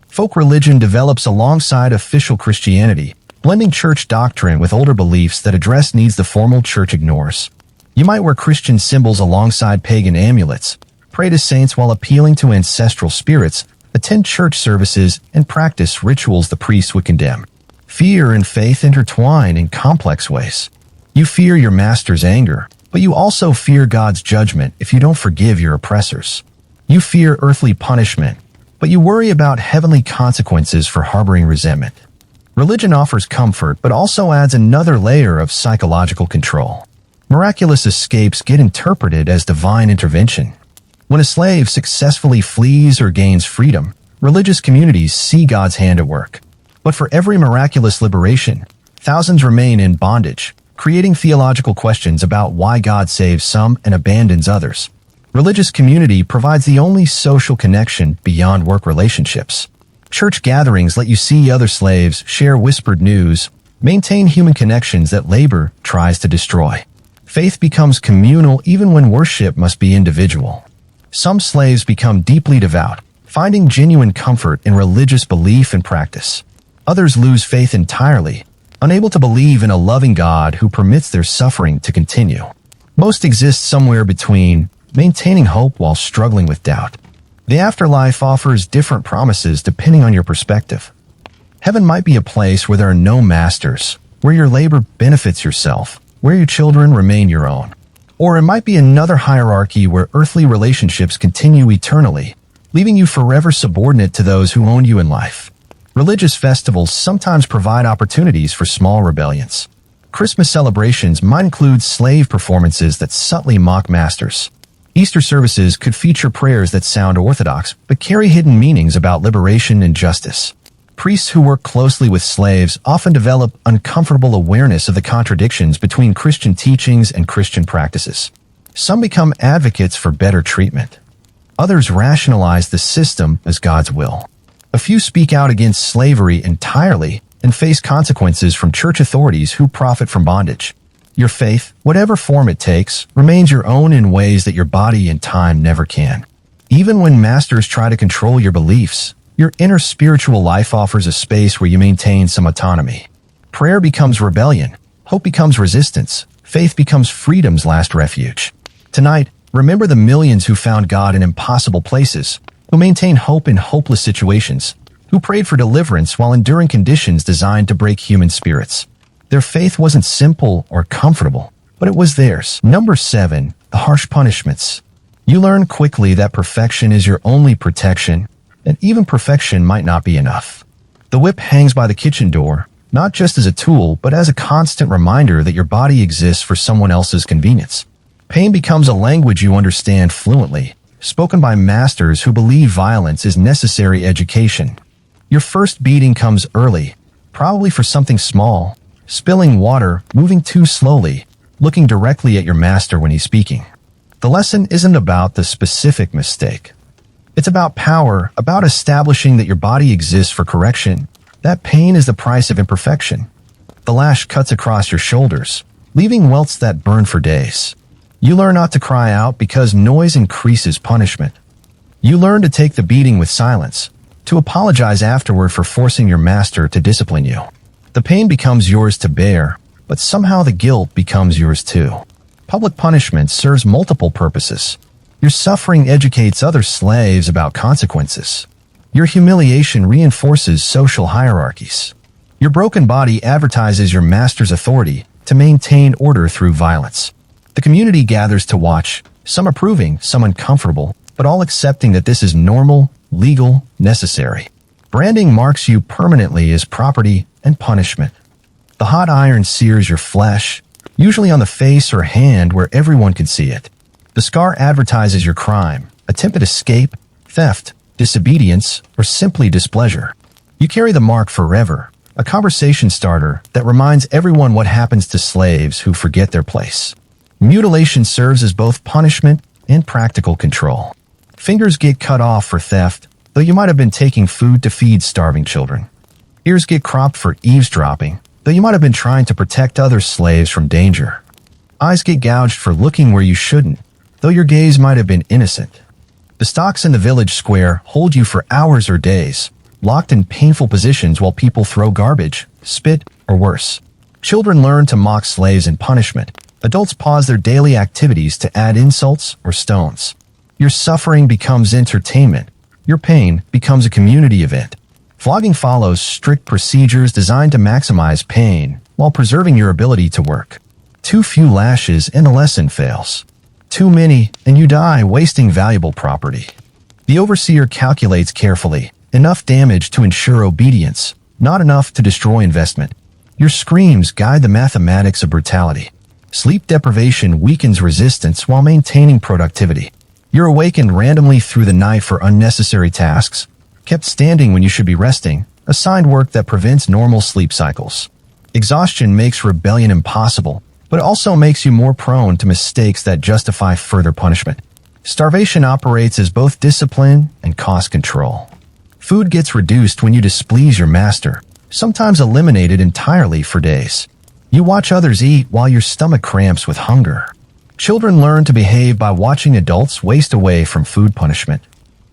Folk religion develops alongside official Christianity, blending church doctrine with older beliefs that address needs the formal church ignores. You might wear Christian symbols alongside pagan amulets, pray to saints while appealing to ancestral spirits, attend church services, and practice rituals the priests would condemn. Fear and faith intertwine in complex ways. You fear your master's anger, but you also fear God's judgment if you don't forgive your oppressors. You fear earthly punishment, but you worry about heavenly consequences for harboring resentment. Religion offers comfort, but also adds another layer of psychological control. Miraculous escapes get interpreted as divine intervention. When a slave successfully flees or gains freedom, religious communities see God's hand at work. But for every miraculous liberation, thousands remain in bondage, creating theological questions about why God saves some and abandons others. Religious community provides the only social connection beyond work relationships. Church gatherings let you see other slaves, share whispered news, maintain human connections that labor tries to destroy. Faith becomes communal even when worship must be individual. Some slaves become deeply devout, finding genuine comfort in religious belief and practice. Others lose faith entirely, unable to believe in a loving God who permits their suffering to continue. Most exist somewhere between, maintaining hope while struggling with doubt. The afterlife offers different promises depending on your perspective. Heaven might be a place where there are no masters, where your labor benefits yourself, where your children remain your own. Or it might be another hierarchy where earthly relationships continue eternally, leaving you forever subordinate to those who own you in life. Religious festivals sometimes provide opportunities for small rebellions. Christmas celebrations might include slave performances that subtly mock masters. Easter services could feature prayers that sound orthodox but carry hidden meanings about liberation and justice. Priests who work closely with slaves often develop uncomfortable awareness of the contradictions between Christian teachings and Christian practices. Some become advocates for better treatment. Others rationalize the system as God's will. A few speak out against slavery entirely and face consequences from church authorities who profit from bondage. Your faith, whatever form it takes, remains your own in ways that your body and time never can. Even when masters try to control your beliefs, your inner spiritual life offers a space where you maintain some autonomy. Prayer becomes rebellion, hope becomes resistance, faith becomes freedom's last refuge. Tonight, remember the millions who found God in impossible places, who maintained hope in hopeless situations, who prayed for deliverance while enduring conditions designed to break human spirits. Their faith wasn't simple or comfortable, but it was theirs. Number 7, the harsh punishments. You learn quickly that perfection is your only protection, and even perfection might not be enough. The whip hangs by the kitchen door, not just as a tool, but as a constant reminder that your body exists for someone else's convenience. Pain becomes a language you understand fluently, spoken by masters who believe violence is necessary education. Your first beating comes early, probably for something small, spilling water, moving too slowly, looking directly at your master when he's speaking. The lesson isn't about the specific mistake. It's about power, about establishing that your body exists for correction. That pain is the price of imperfection. The lash cuts across your shoulders, leaving welts that burn for days. You learn not to cry out because noise increases punishment. You learn to take the beating with silence, to apologize afterward for forcing your master to discipline you. The pain becomes yours to bear, but somehow the guilt becomes yours too. Public punishment serves multiple purposes. Your suffering educates other slaves about consequences. Your humiliation reinforces social hierarchies. Your broken body advertises your master's authority to maintain order through violence. The community gathers to watch, Some approving, some uncomfortable, but all accepting that this is normal, legal, necessary. Branding marks you permanently as property and punishment. The hot iron sears your flesh, usually on the face or hand where everyone can see it. The scar advertises your crime, attempted escape, theft, disobedience, or simply displeasure. You carry the mark forever, a conversation starter that reminds everyone what happens to slaves who forget their place. Mutilation serves as both punishment and practical control. Fingers get cut off for theft, though you might have been taking food to feed starving children. Ears get cropped for eavesdropping, though you might have been trying to protect other slaves from danger. Eyes get gouged for looking where you shouldn't, though your gaze might have been innocent. The stocks in the village square hold you for hours or days, locked in painful positions while people throw garbage, spit, or worse. Children learn to mock slaves in punishment. Adults pause their daily activities to add insults or stones. Your suffering becomes entertainment. Your pain becomes a community event. Flogging follows strict procedures designed to maximize pain while preserving your ability to work. Too few lashes and a lesson fails. Too many and you die, wasting valuable property. The overseer calculates carefully, enough damage to ensure obedience, not enough to destroy investment. Your screams guide the mathematics of brutality. Sleep deprivation weakens resistance while maintaining productivity. You're awakened randomly through the night for unnecessary tasks, kept standing when you should be resting, assigned work that prevents normal sleep cycles. Exhaustion makes rebellion impossible, but also makes you more prone to mistakes that justify further punishment. Starvation operates as both discipline and cost control. Food gets reduced when you displease your master, sometimes eliminated entirely for days. You watch others eat while your stomach cramps with hunger. Children learn to behave by watching adults waste away from food punishment.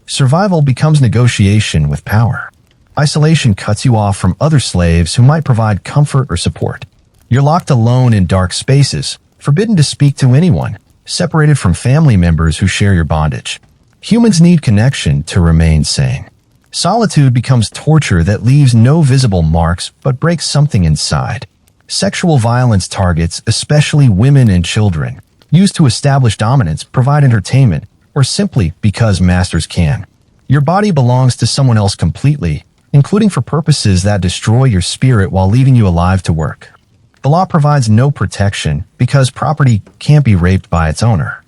Survival becomes negotiation with power. Isolation cuts you off from other slaves who might provide comfort or support. You're locked alone in dark spaces, forbidden to speak to anyone, separated from family members who share your bondage. Humans need connection to remain sane. Solitude becomes torture that leaves no visible marks but breaks something inside. Sexual violence targets, especially women and children, used to establish dominance, provide entertainment, or simply because masters can. Your body belongs to someone else completely, including for purposes that destroy your spirit while leaving you alive to work. The law provides no protection because property can't be raped by its owner.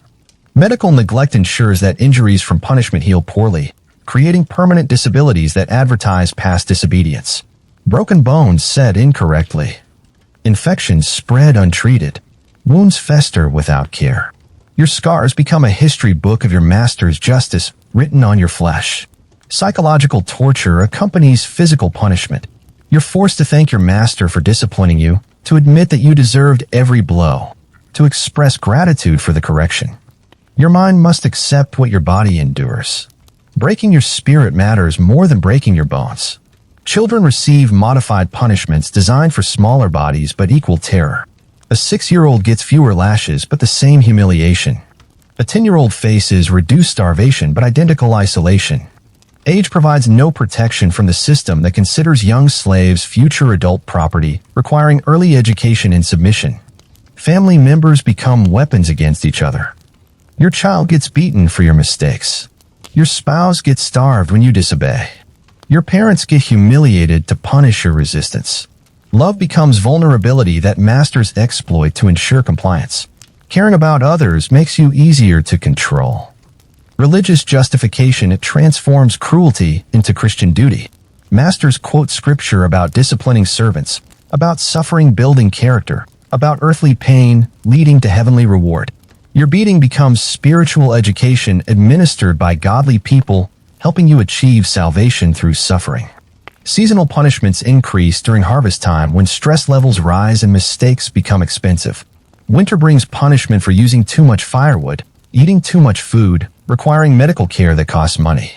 Medical neglect ensures that injuries from punishment heal poorly, creating permanent disabilities that advertise past disobedience. Broken bones said incorrectly. Infections spread untreated. Wounds fester without care. Your scars become a history book of your master's justice written on your flesh. Psychological torture accompanies physical punishment. You're forced to thank your master for disciplining you, to admit that you deserved every blow, to express gratitude for the correction. Your mind must accept what your body endures. Breaking your spirit matters more than breaking your bones. Children receive modified punishments designed for smaller bodies but equal terror. A 6-year-old gets fewer lashes but the same humiliation. A 10-year-old faces reduced starvation but identical isolation. Age provides no protection from the system that considers young slaves future adult property, requiring early education and submission. Family members become weapons against each other. Your child gets beaten for your mistakes. Your spouse gets starved when you disobey. Your parents get humiliated to punish your resistance. Love becomes vulnerability that masters exploit to ensure compliance. Caring about others makes you easier to control. Religious justification, it transforms cruelty into Christian duty. Masters quote scripture about disciplining servants, about suffering building character, about earthly pain leading to heavenly reward. Your beating becomes spiritual education administered by godly people, helping you achieve salvation through suffering. Seasonal punishments increase during harvest time when stress levels rise and mistakes become expensive. Winter brings punishment for using too much firewood, eating too much food, requiring medical care that costs money.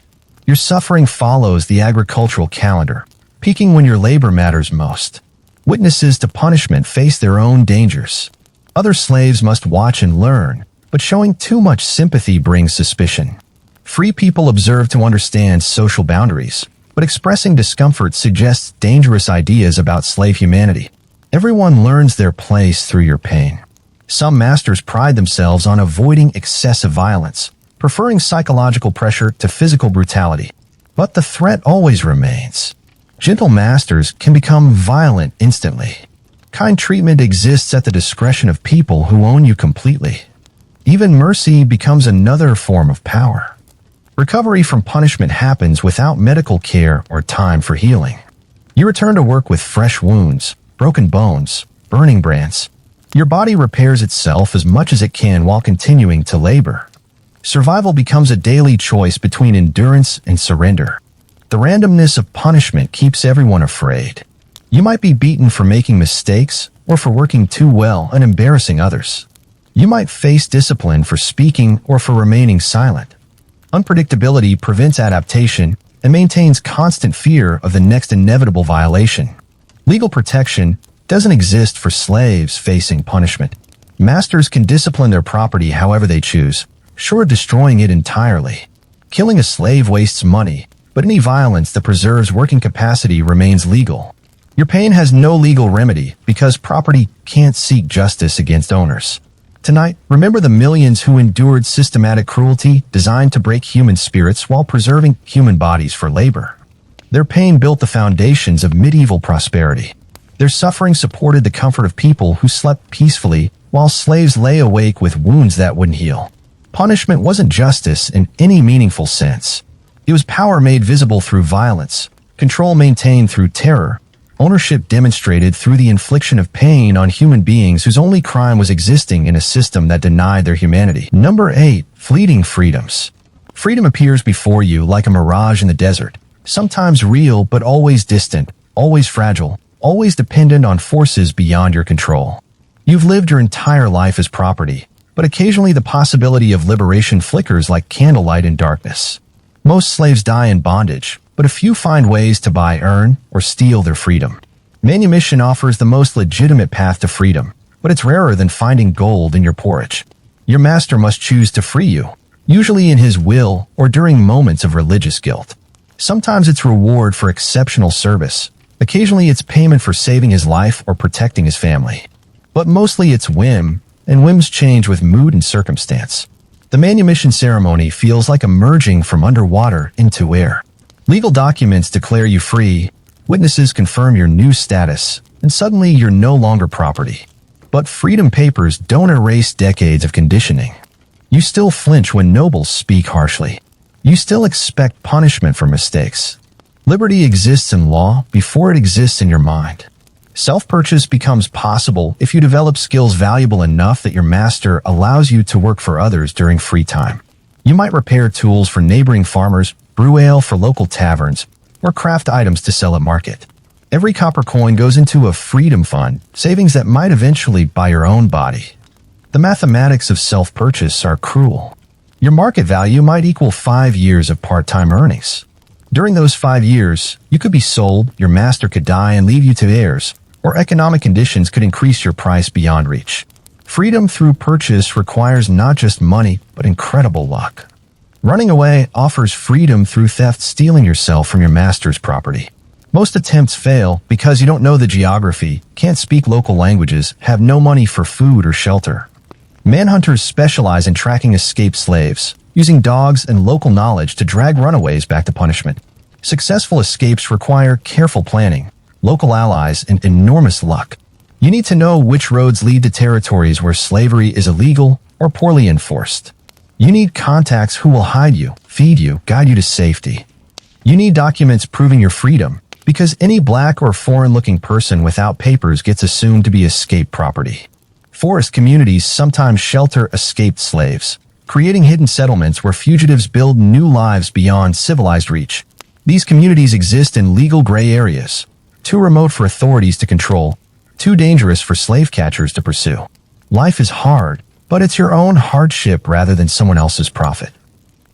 Your suffering follows the agricultural calendar, peaking when your labor matters most. Witnesses to punishment face their own dangers. Other slaves must watch and learn, but showing too much sympathy brings suspicion. Free people observe to understand social boundaries, but expressing discomfort suggests dangerous ideas about slave humanity. Everyone learns their place through your pain. Some masters pride themselves on avoiding excessive violence, preferring psychological pressure to physical brutality. But the threat always remains. Gentle masters can become violent instantly. Kind treatment exists at the discretion of people who own you completely. Even mercy becomes another form of power. Recovery from punishment happens without medical care or time for healing. You return to work with fresh wounds, broken bones, burning brands. Your body repairs itself as much as it can while continuing to labor. Survival becomes a daily choice between endurance and surrender. The randomness of punishment keeps everyone afraid. You might be beaten for making mistakes or for working too well and embarrassing others. You might face discipline for speaking or for remaining silent. Unpredictability prevents adaptation and maintains constant fear of the next inevitable violation. Legal protection doesn't exist for slaves facing punishment. Masters can discipline their property however they choose, short of destroying it entirely. Killing a slave wastes money, but any violence that preserves working capacity remains legal. Your pain has no legal remedy because property can't seek justice against owners. Tonight, remember the millions who endured systematic cruelty designed to break human spirits while preserving human bodies for labor. Their pain built the foundations of medieval prosperity. Their suffering supported the comfort of people who slept peacefully while slaves lay awake with wounds that wouldn't heal. Punishment wasn't justice in any meaningful sense. It was power made visible through violence, control maintained through terror, ownership demonstrated through the infliction of pain on human beings whose only crime was existing in a system that denied their humanity. Number 8. Fleeting freedoms. Freedom appears before you like a mirage in the desert, sometimes real but always distant, always fragile, always dependent on forces beyond your control. You've lived your entire life as property, but occasionally the possibility of liberation flickers like candlelight in darkness. Most slaves die in bondage, but a few find ways to buy, earn, or steal their freedom. Manumission offers the most legitimate path to freedom, but it's rarer than finding gold in your porridge. Your master must choose to free you, usually in his will or during moments of religious guilt. Sometimes it's reward for exceptional service. Occasionally it's payment for saving his life or protecting his family. But mostly it's whim, and whims change with mood and circumstance. The manumission ceremony feels like emerging from underwater into air. Legal documents declare you free, witnesses confirm your new status, and suddenly you're no longer property. But freedom papers don't erase decades of conditioning. You still flinch when nobles speak harshly. You still expect punishment for mistakes. Liberty exists in law before it exists in your mind. Self-purchase becomes possible if you develop skills valuable enough that your master allows you to work for others during free time. You might repair tools for neighboring farmers, brew ale for local taverns, or craft items to sell at market. Every copper coin goes into a freedom fund, savings that might eventually buy your own body. The mathematics of self-purchase are cruel. Your market value might equal 5 years of part-time earnings. During those 5 years, you could be sold, your master could die and leave you to heirs, or economic conditions could increase your price beyond reach. Freedom through purchase requires not just money, but incredible luck. Running away offers freedom through theft, stealing yourself from your master's property. Most attempts fail because you don't know the geography, can't speak local languages, have no money for food or shelter. Manhunters specialize in tracking escaped slaves, using dogs and local knowledge to drag runaways back to punishment. Successful escapes require careful planning, local allies, and enormous luck. You need to know which roads lead to territories where slavery is illegal or poorly enforced. You need contacts who will hide you, feed you, guide you to safety. You need documents proving your freedom, because any black or foreign-looking person without papers gets assumed to be escaped property. Forest communities sometimes shelter escaped slaves, creating hidden settlements where fugitives build new lives beyond civilized reach. These communities exist in legal gray areas, too remote for authorities to control, too dangerous for slave catchers to pursue. Life is hard, but it's your own hardship rather than someone else's profit.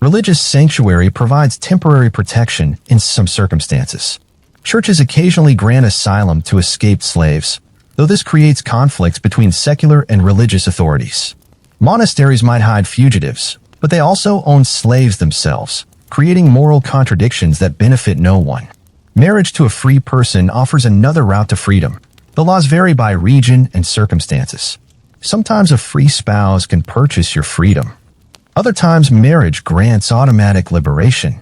Religious sanctuary provides temporary protection in some circumstances. Churches occasionally grant asylum to escaped slaves, though this creates conflicts between secular and religious authorities. Monasteries might hide fugitives, but they also own slaves themselves, creating moral contradictions that benefit no one. Marriage to a free person offers another route to freedom. The laws vary by region and circumstances. Sometimes a free spouse can purchase your freedom. Other times marriage grants automatic liberation.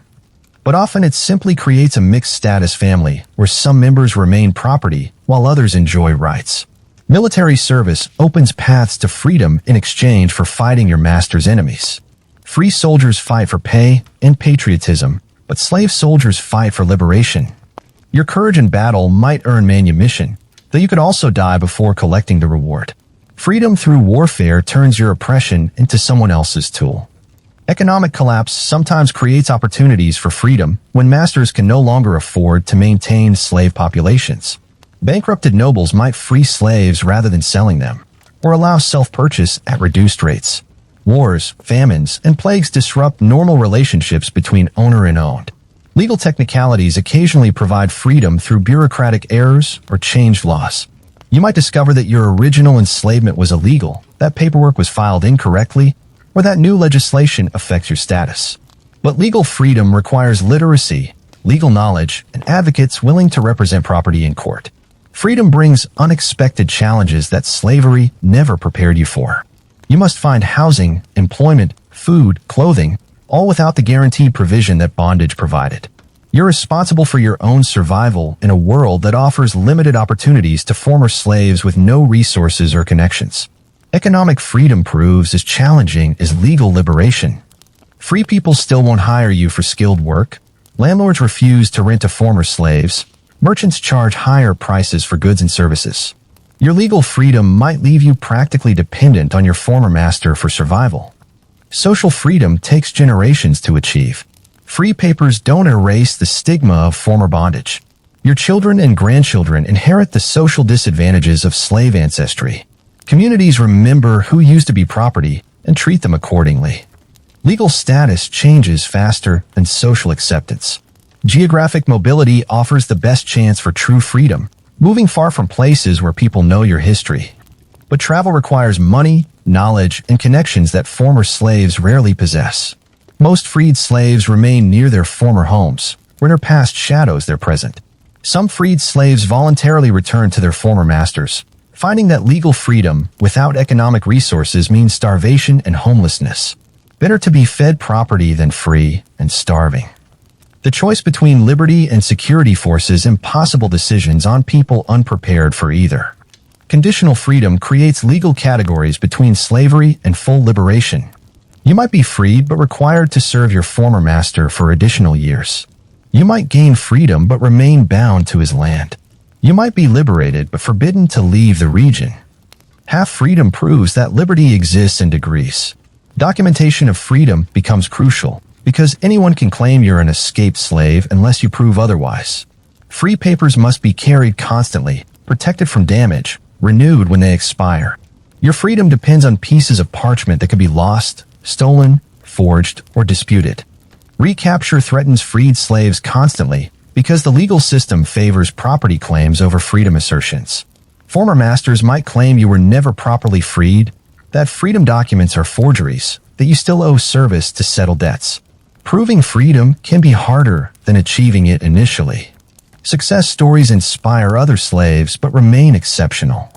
But often it simply creates a mixed status family where some members remain property while others enjoy rights. Military service opens paths to freedom in exchange for fighting your master's enemies. Free soldiers fight for pay and patriotism, but slave soldiers fight for liberation. Your courage in battle might earn manumission, though you could also die before collecting the reward. Freedom through warfare turns your oppression into someone else's tool. Economic collapse sometimes creates opportunities for freedom when masters can no longer afford to maintain slave populations. Bankrupted nobles might free slaves rather than selling them, or allow self-purchase at reduced rates. Wars, famines, and plagues disrupt normal relationships between owner and owned. Legal technicalities occasionally provide freedom through bureaucratic errors or changed laws. You might discover that your original enslavement was illegal, that paperwork was filed incorrectly, or that new legislation affects your status. But legal freedom requires literacy, legal knowledge, and advocates willing to represent property in court. Freedom brings unexpected challenges that slavery never prepared you for. You must find housing, employment, food, clothing, all without the guaranteed provision that bondage provided. You're responsible for your own survival in a world that offers limited opportunities to former slaves with no resources or connections. Economic freedom proves as challenging as legal liberation. Free people still won't hire you for skilled work. Landlords refuse to rent to former slaves. Merchants charge higher prices for goods and services. Your legal freedom might leave you practically dependent on your former master for survival. Social freedom takes generations to achieve. Free papers don't erase the stigma of former bondage. Your children and grandchildren inherit the social disadvantages of slave ancestry. Communities remember who used to be property and treat them accordingly. Legal status changes faster than social acceptance. Geographic mobility offers the best chance for true freedom, moving far from places where people know your history. But travel requires money, knowledge, and connections that former slaves rarely possess. Most freed slaves remain near their former homes, where their past shadows their present. Some freed slaves voluntarily return to their former masters, finding that legal freedom without economic resources means starvation and homelessness. Better to be fed property than free and starving. The choice between liberty and security forces impossible decisions on people unprepared for either. Conditional freedom creates legal categories between slavery and full liberation. You might be freed but required to serve your former master for additional years. You might gain freedom but remain bound to his land. You might be liberated but forbidden to leave the region. Half freedom proves that liberty exists in degrees. Documentation of freedom becomes crucial, because anyone can claim you're an escaped slave unless you prove otherwise. Free papers must be carried constantly, protected from damage, renewed when they expire. Your freedom depends on pieces of parchment that can be lost, stolen, forged, or disputed. Recapture threatens freed slaves constantly because the legal system favors property claims over freedom assertions. Former masters might claim you were never properly freed, that freedom documents are forgeries, that you still owe service to settle debts. Proving freedom can be harder than achieving it initially. Success stories inspire other slaves but remain exceptional.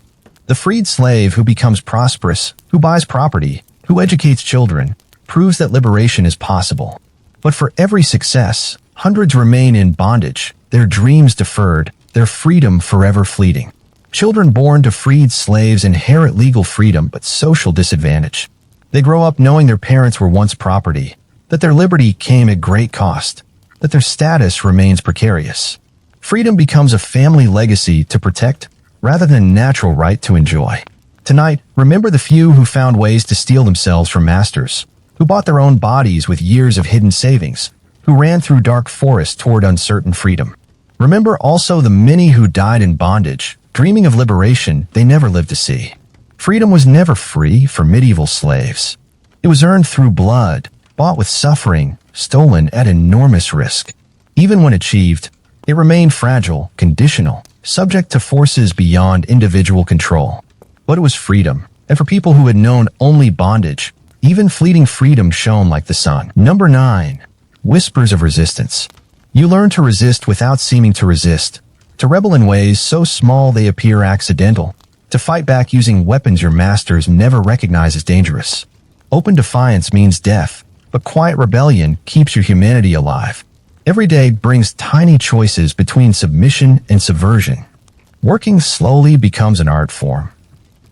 The freed slave who becomes prosperous, who buys property, who educates children, proves that liberation is possible. But for every success, hundreds remain in bondage, their dreams deferred, their freedom forever fleeting. Children born to freed slaves inherit legal freedom but social disadvantage. They grow up knowing their parents were once property, that their liberty came at great cost, that their status remains precarious. Freedom becomes a family legacy to protect rather than a natural right to enjoy. Tonight, remember the few who found ways to steal themselves from masters, who bought their own bodies with years of hidden savings, who ran through dark forests toward uncertain freedom. Remember also the many who died in bondage, dreaming of liberation they never lived to see. Freedom was never free for medieval slaves. It was earned through blood, bought with suffering, stolen at enormous risk. Even when achieved, it remained fragile, conditional, subject to forces beyond individual control. But it was freedom, and for people who had known only bondage, even fleeting freedom shone like the sun. Number 9. Whispers of resistance. You learn to resist without seeming to resist, to rebel in ways so small they appear accidental, to fight back using weapons your masters never recognize as dangerous. Open defiance means death, but quiet rebellion keeps your humanity alive. Every day brings tiny choices between submission and subversion. Working slowly becomes an art form.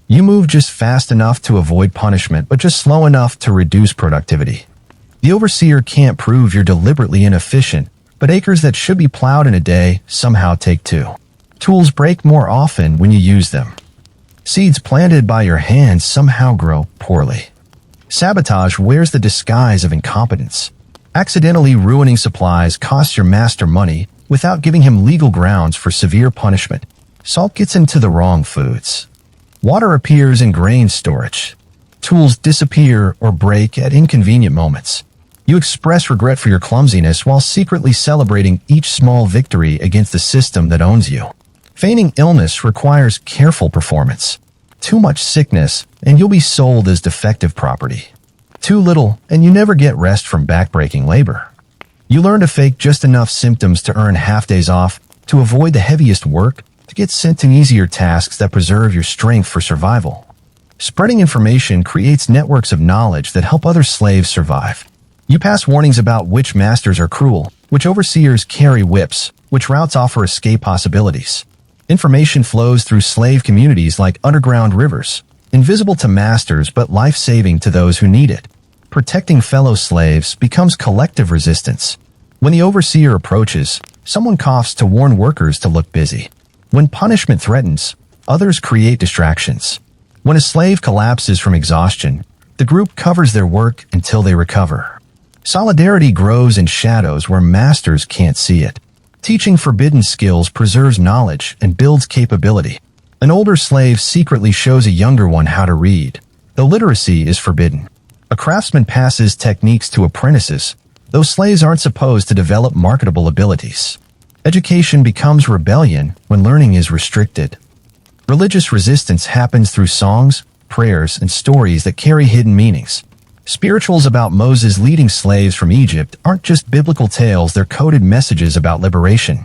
You move just fast enough to avoid punishment, but just slow enough to reduce productivity. The overseer can't prove you're deliberately inefficient, but acres that should be plowed in a day somehow take 2. Tools break more often when you use them. Seeds planted by your hands somehow grow poorly. Sabotage wears the disguise of incompetence. Accidentally ruining supplies costs your master money without giving him legal grounds for severe punishment. Salt gets into the wrong foods. Water appears in grain storage. Tools disappear or break at inconvenient moments. You express regret for your clumsiness while secretly celebrating each small victory against the system that owns you. Feigning illness requires careful performance. Too much sickness, and you'll be sold as defective property. Too little, and you never get rest from backbreaking labor. You learn to fake just enough symptoms to earn half-days off, to avoid the heaviest work, to get sent to easier tasks that preserve your strength for survival. Spreading information creates networks of knowledge that help other slaves survive. You pass warnings about which masters are cruel, which overseers carry whips, which routes offer escape possibilities. Information flows through slave communities like underground rivers, invisible to masters but life-saving to those who need it. Protecting fellow slaves becomes collective resistance. When the overseer approaches, someone coughs to warn workers to look busy. When punishment threatens, others create distractions. When a slave collapses from exhaustion, the group covers their work until they recover. Solidarity grows in shadows where masters can't see it. Teaching forbidden skills preserves knowledge and builds capability. An older slave secretly shows a younger one how to read, though literacy is forbidden. A craftsman passes techniques to apprentices, though slaves aren't supposed to develop marketable abilities. Education becomes rebellion when learning is restricted. Religious resistance happens through songs, prayers, and stories that carry hidden meanings. Spirituals about Moses leading slaves from Egypt aren't just biblical tales, they're coded messages about liberation.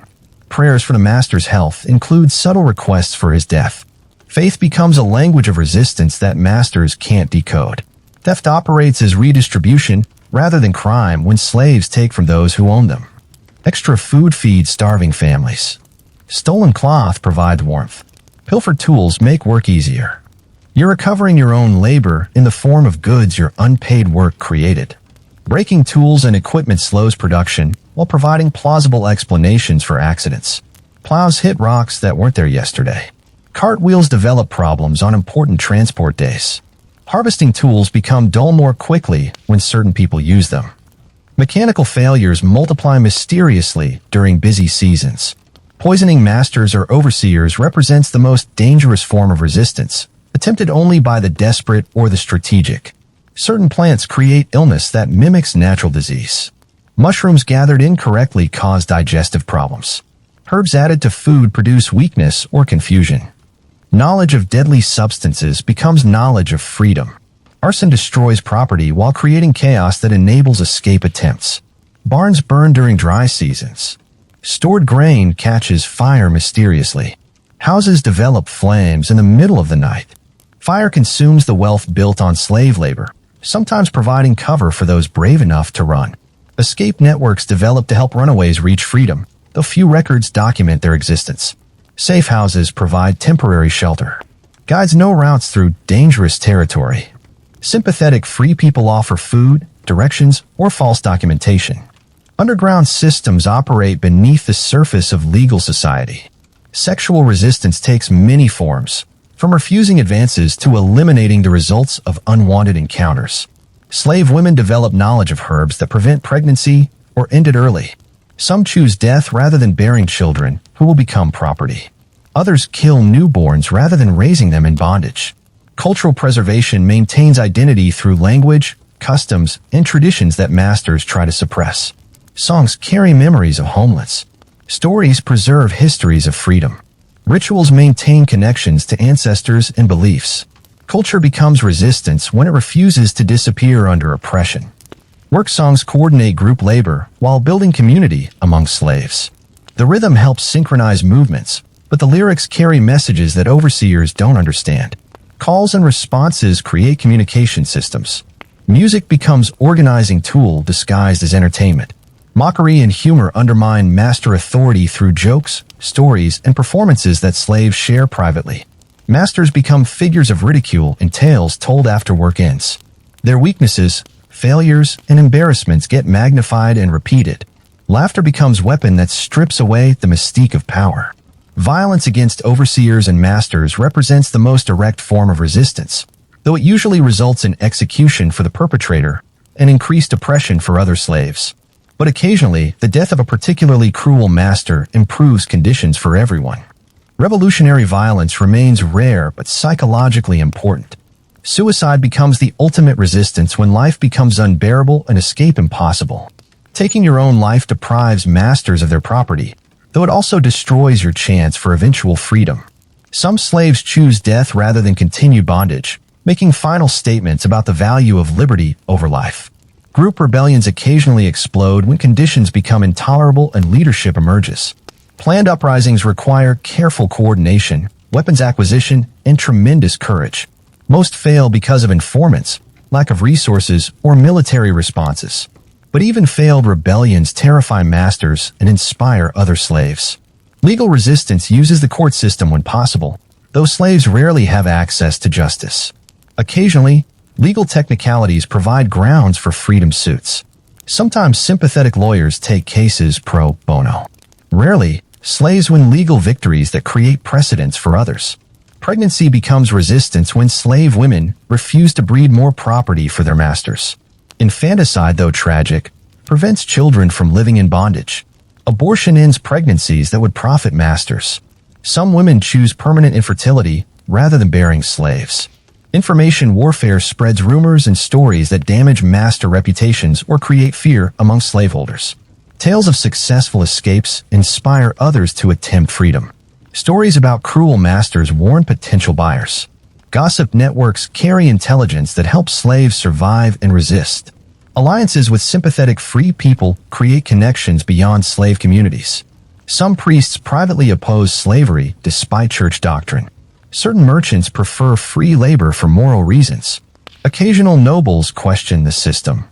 Prayers for the master's health include subtle requests for his death. Faith becomes a language of resistance that masters can't decode. Theft operates as redistribution rather than crime when slaves take from those who own them. Extra food feeds starving families. Stolen cloth provides warmth. Pilfered tools make work easier. You're recovering your own labor in the form of goods your unpaid work created. Breaking tools and equipment slows production while providing plausible explanations for accidents. Plows hit rocks that weren't there yesterday. Cartwheels develop problems on important transport days. Harvesting tools become dull more quickly when certain people use them. Mechanical failures multiply mysteriously during busy seasons. Poisoning masters or overseers represents the most dangerous form of resistance, attempted only by the desperate or the strategic. Certain plants create illness that mimics natural disease. Mushrooms gathered incorrectly cause digestive problems. Herbs added to food produce weakness or confusion. Knowledge of deadly substances becomes knowledge of freedom. Arson destroys property while creating chaos that enables escape attempts. Barns burn during dry seasons. Stored grain catches fire mysteriously. Houses develop flames in the middle of the night. Fire consumes the wealth built on slave labor, sometimes providing cover for those brave enough to run. Escape networks develop to help runaways reach freedom, though few records document their existence. Safe houses provide temporary shelter. Guides know routes through dangerous territory. Sympathetic free people offer food, directions, or false documentation. Underground systems operate beneath the surface of legal society. Sexual resistance takes many forms, from refusing advances to eliminating the results of unwanted encounters. Slave women develop knowledge of herbs that prevent pregnancy or end it early. Some choose death rather than bearing children, who will become property. Others kill newborns rather than raising them in bondage. Cultural preservation maintains identity through language, customs, and traditions that masters try to suppress. Songs carry memories of homelands. Stories preserve histories of freedom. Rituals maintain connections to ancestors and beliefs. Culture becomes resistance when it refuses to disappear under oppression. Work songs coordinate group labor while building community among slaves. The rhythm helps synchronize movements, but the lyrics carry messages that overseers don't understand. Calls and responses create communication systems. Music becomes organizing tool disguised as entertainment. Mockery and humor undermine master authority through jokes, stories, and performances that slaves share privately. Masters become figures of ridicule in tales told after work ends. Their weaknesses, failures, and embarrassments get magnified and repeated. Laughter becomes weapon that strips away the mystique of power. Violence against overseers and masters represents the most direct form of resistance, though it usually results in execution for the perpetrator and increased oppression for other slaves. But occasionally, the death of a particularly cruel master improves conditions for everyone. Revolutionary violence remains rare but psychologically important. Suicide becomes the ultimate resistance when life becomes unbearable and escape impossible. Taking your own life deprives masters of their property, though it also destroys your chance for eventual freedom. Some slaves choose death rather than continue bondage, making final statements about the value of liberty over life. Group rebellions occasionally explode when conditions become intolerable and leadership emerges. Planned uprisings require careful coordination, weapons acquisition, and tremendous courage. Most fail because of informants, lack of resources, or military responses. But even failed rebellions terrify masters and inspire other slaves. Legal resistance uses the court system when possible, though slaves rarely have access to justice. Occasionally, legal technicalities provide grounds for freedom suits. Sometimes sympathetic lawyers take cases pro bono. Rarely, slaves win legal victories that create precedents for others. Pregnancy becomes resistance when slave women refuse to breed more property for their masters. Infanticide, though tragic, prevents children from living in bondage. Abortion ends pregnancies that would profit masters. Some women choose permanent infertility rather than bearing slaves. Information warfare spreads rumors and stories that damage master reputations or create fear among slaveholders. Tales of successful escapes inspire others to attempt freedom. Stories about cruel masters warn potential buyers. Gossip networks carry intelligence that helps slaves survive and resist. Alliances with sympathetic free people create connections beyond slave communities. Some priests privately oppose slavery despite church doctrine. Certain merchants prefer free labor for moral reasons. Occasional nobles question the system.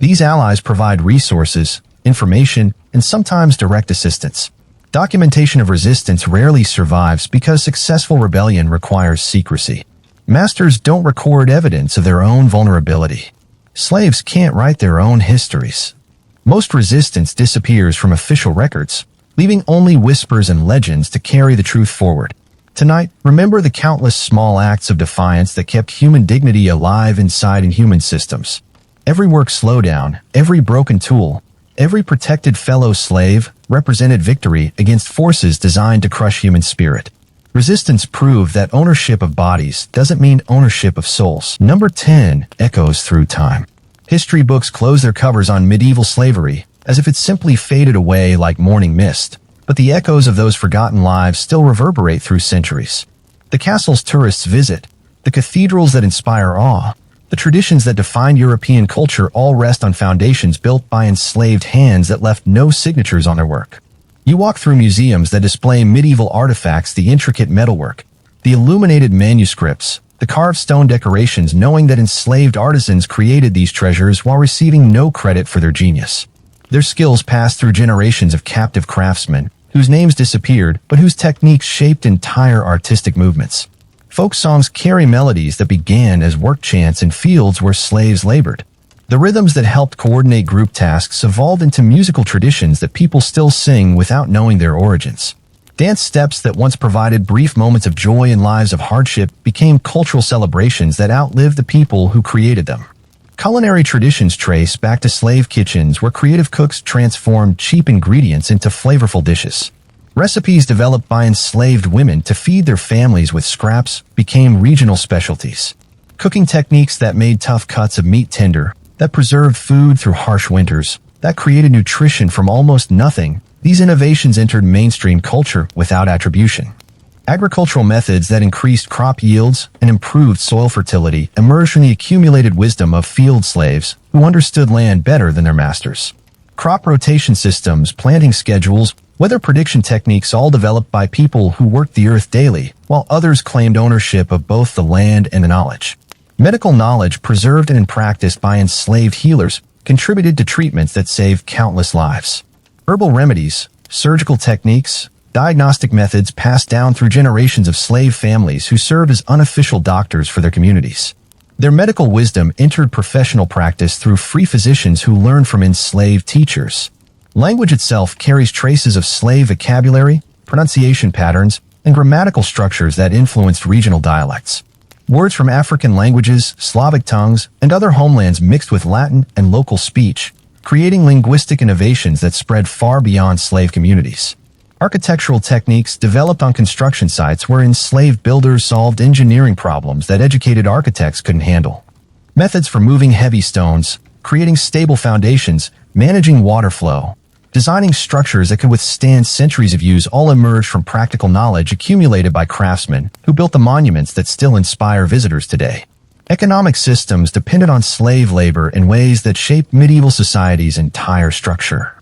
These allies provide resources, information, and sometimes direct assistance. Documentation of resistance rarely survives because successful rebellion requires secrecy. Masters don't record evidence of their own vulnerability. Slaves can't write their own histories. Most resistance disappears from official records, leaving only whispers and legends to carry the truth forward. Tonight, remember the countless small acts of defiance that kept human dignity alive inside inhuman systems. Every work slowdown, every broken tool, every protected fellow slave represented victory against forces designed to crush human spirit. Resistance proved that ownership of bodies doesn't mean ownership of souls. Number 10 echoes through time. History books close their covers on medieval slavery as if it simply faded away like morning mist, but the echoes of those forgotten lives still reverberate through centuries. The castles tourists visit, the cathedrals that inspire awe, the traditions that define European culture all rest on foundations built by enslaved hands that left no signatures on their work. You walk through museums that display medieval artifacts, the intricate metalwork, the illuminated manuscripts, the carved stone decorations, knowing that enslaved artisans created these treasures while receiving no credit for their genius. Their skills passed through generations of captive craftsmen, whose names disappeared but whose techniques shaped entire artistic movements. Folk songs carry melodies that began as work chants in fields where slaves labored. The rhythms that helped coordinate group tasks evolved into musical traditions that people still sing without knowing their origins. Dance steps that once provided brief moments of joy in lives of hardship became cultural celebrations that outlived the people who created them. Culinary traditions trace back to slave kitchens where creative cooks transformed cheap ingredients into flavorful dishes. Recipes developed by enslaved women to feed their families with scraps became regional specialties. Cooking techniques that made tough cuts of meat tender, that preserved food through harsh winters, that created nutrition from almost nothing, these innovations entered mainstream culture without attribution. Agricultural methods that increased crop yields and improved soil fertility emerged from the accumulated wisdom of field slaves who understood land better than their masters. Crop rotation systems, planting schedules, Weather prediction techniques all developed by people who worked the earth daily, while others claimed ownership of both the land and the knowledge. Medical knowledge preserved and practiced by enslaved healers contributed to treatments that saved countless lives. Herbal remedies, surgical techniques, diagnostic methods passed down through generations of slave families who served as unofficial doctors for their communities. Their medical wisdom entered professional practice through free physicians who learned from enslaved teachers. Language itself carries traces of slave vocabulary, pronunciation patterns, and grammatical structures that influenced regional dialects. Words from African languages, Slavic tongues, and other homelands mixed with Latin and local speech, creating linguistic innovations that spread far beyond slave communities. Architectural techniques developed on construction sites where enslaved builders solved engineering problems that educated architects couldn't handle. Methods for moving heavy stones, creating stable foundations, managing water flow, designing structures that could withstand centuries of use all emerged from practical knowledge accumulated by craftsmen who built the monuments that still inspire visitors today. Economic systems depended on slave labor in ways that shaped medieval society's entire structure.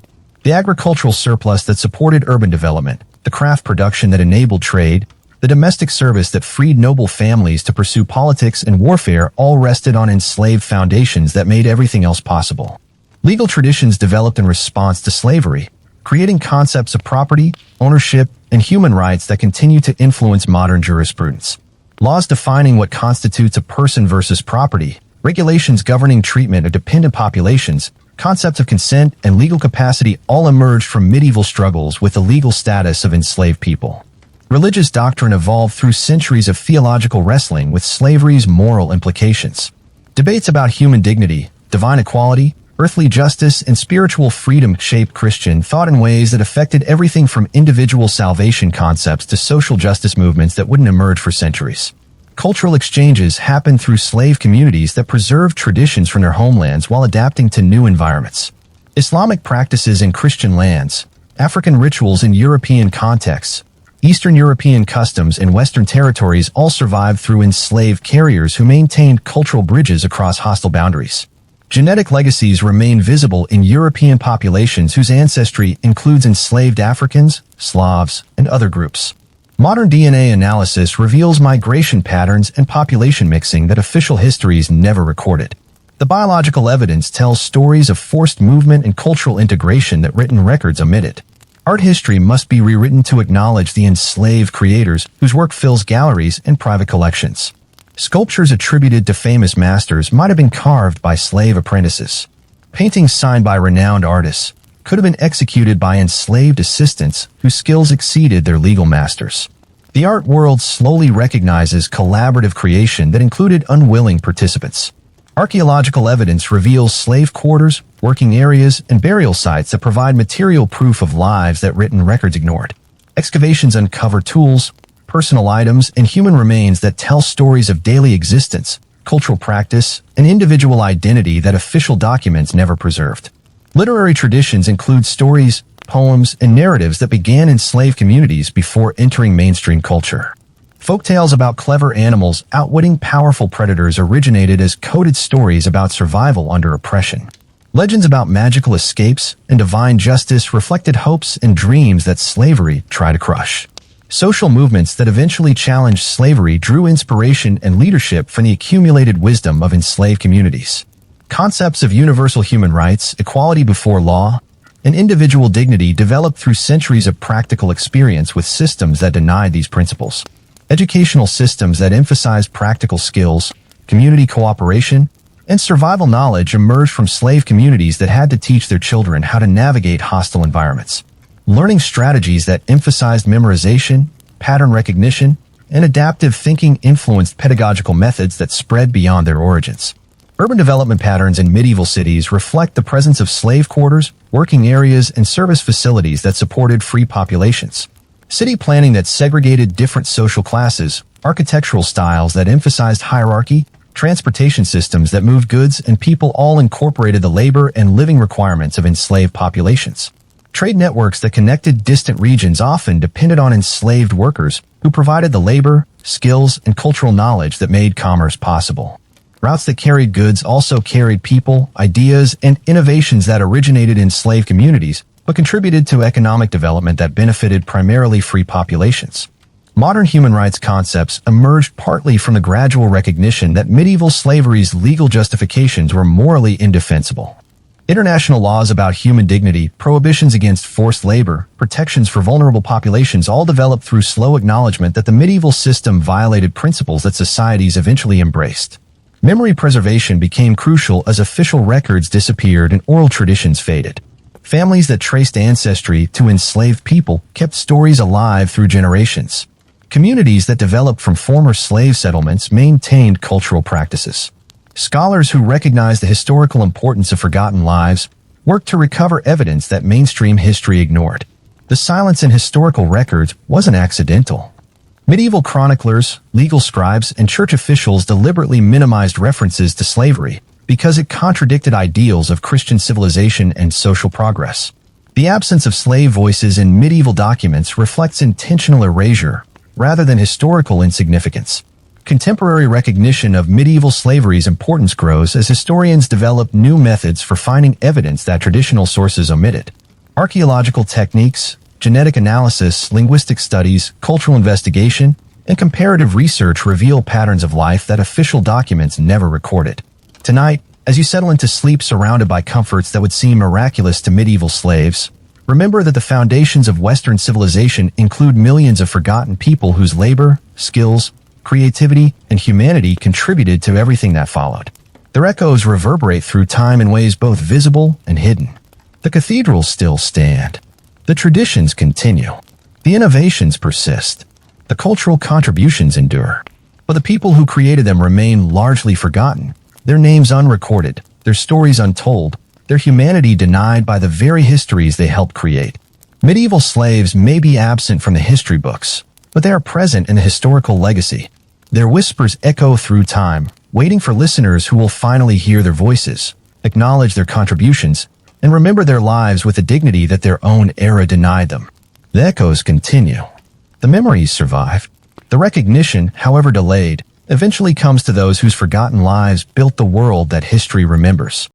The agricultural surplus that supported urban development, the craft production that enabled trade, the domestic service that freed noble families to pursue politics and warfare all rested on enslaved foundations that made everything else possible. Legal traditions developed in response to slavery, creating concepts of property, ownership, and human rights that continue to influence modern jurisprudence. Laws defining what constitutes a person versus property, regulations governing treatment of dependent populations, concepts of consent and legal capacity all emerged from medieval struggles with the legal status of enslaved people. Religious doctrine evolved through centuries of theological wrestling with slavery's moral implications. Debates about human dignity, divine equality, earthly justice, and spiritual freedom shaped Christian thought in ways that affected everything from individual salvation concepts to social justice movements that wouldn't emerge for centuries. Cultural exchanges happened through slave communities that preserved traditions from their homelands while adapting to new environments. Islamic practices in Christian lands, African rituals in European contexts, Eastern European customs in Western territories all survived through enslaved carriers who maintained cultural bridges across hostile boundaries. Genetic legacies remain visible in European populations whose ancestry includes enslaved Africans, Slavs, and other groups. Modern DNA analysis reveals migration patterns and population mixing that official histories never recorded. The biological evidence tells stories of forced movement and cultural integration that written records omitted. Art history must be rewritten to acknowledge the enslaved creators whose work fills galleries and private collections. Sculptures attributed to famous masters might have been carved by slave apprentices. Paintings signed by renowned artists could have been executed by enslaved assistants whose skills exceeded their legal masters. The art world slowly recognizes collaborative creation that included unwilling participants. Archaeological evidence reveals slave quarters, working areas, and burial sites that provide material proof of lives that written records ignored. Excavations uncover tools, personal items, and human remains that tell stories of daily existence, cultural practice, and individual identity that official documents never preserved. Literary traditions include stories, poems, and narratives that began in slave communities before entering mainstream culture. Folktales about clever animals outwitting powerful predators originated as coded stories about survival under oppression. Legends about magical escapes and divine justice reflected hopes and dreams that slavery tried to crush. Social movements that eventually challenged slavery drew inspiration and leadership from the accumulated wisdom of enslaved communities. Concepts of universal human rights, equality before law, and individual dignity developed through centuries of practical experience with systems that denied these principles. Educational systems that emphasized practical skills, community cooperation, and survival knowledge emerged from slave communities that had to teach their children how to navigate hostile environments. Learning strategies that emphasized memorization, pattern recognition, and adaptive thinking influenced pedagogical methods that spread beyond their origins. Urban development patterns in medieval cities reflect the presence of slave quarters, working areas, and service facilities that supported free populations. City planning that segregated different social classes, architectural styles that emphasized hierarchy, transportation systems that moved goods and people all incorporated the labor and living requirements of enslaved populations. Trade networks that connected distant regions often depended on enslaved workers who provided the labor, skills, and cultural knowledge that made commerce possible. Routes that carried goods also carried people, ideas, and innovations that originated in slave communities, but contributed to economic development that benefited primarily free populations. Modern human rights concepts emerged partly from the gradual recognition that medieval slavery's legal justifications were morally indefensible. International laws about human dignity, prohibitions against forced labor, protections for vulnerable populations all developed through slow acknowledgement that the medieval system violated principles that societies eventually embraced. Memory preservation became crucial as official records disappeared and oral traditions faded. Families that traced ancestry to enslaved people kept stories alive through generations. Communities that developed from former slave settlements maintained cultural practices. Scholars who recognized the historical importance of forgotten lives worked to recover evidence that mainstream history ignored. The silence in historical records wasn't accidental. Medieval chroniclers, legal scribes, and church officials deliberately minimized references to slavery because it contradicted ideals of Christian civilization and social progress. The absence of slave voices in medieval documents reflects intentional erasure rather than historical insignificance. Contemporary recognition of medieval slavery's importance grows as historians develop new methods for finding evidence that traditional sources omitted. Archaeological techniques, genetic analysis, linguistic studies, cultural investigation, and comparative research reveal patterns of life that official documents never recorded. Tonight, as you settle into sleep surrounded by comforts that would seem miraculous to medieval slaves, remember that the foundations of Western civilization include millions of forgotten people whose labor, skills, creativity, and humanity contributed to everything that followed. Their echoes reverberate through time in ways both visible and hidden. The cathedrals still stand. The traditions continue. The innovations persist. The cultural contributions endure. But the people who created them remain largely forgotten, their names unrecorded, their stories untold, their humanity denied by the very histories they helped create. Medieval slaves may be absent from the history books, but they are present in the historical legacy. Their whispers echo through time, waiting for listeners who will finally hear their voices, acknowledge their contributions, and remember their lives with the dignity that their own era denied them. The echoes continue. The memories survive. The recognition, however delayed, eventually comes to those whose forgotten lives built the world that history remembers.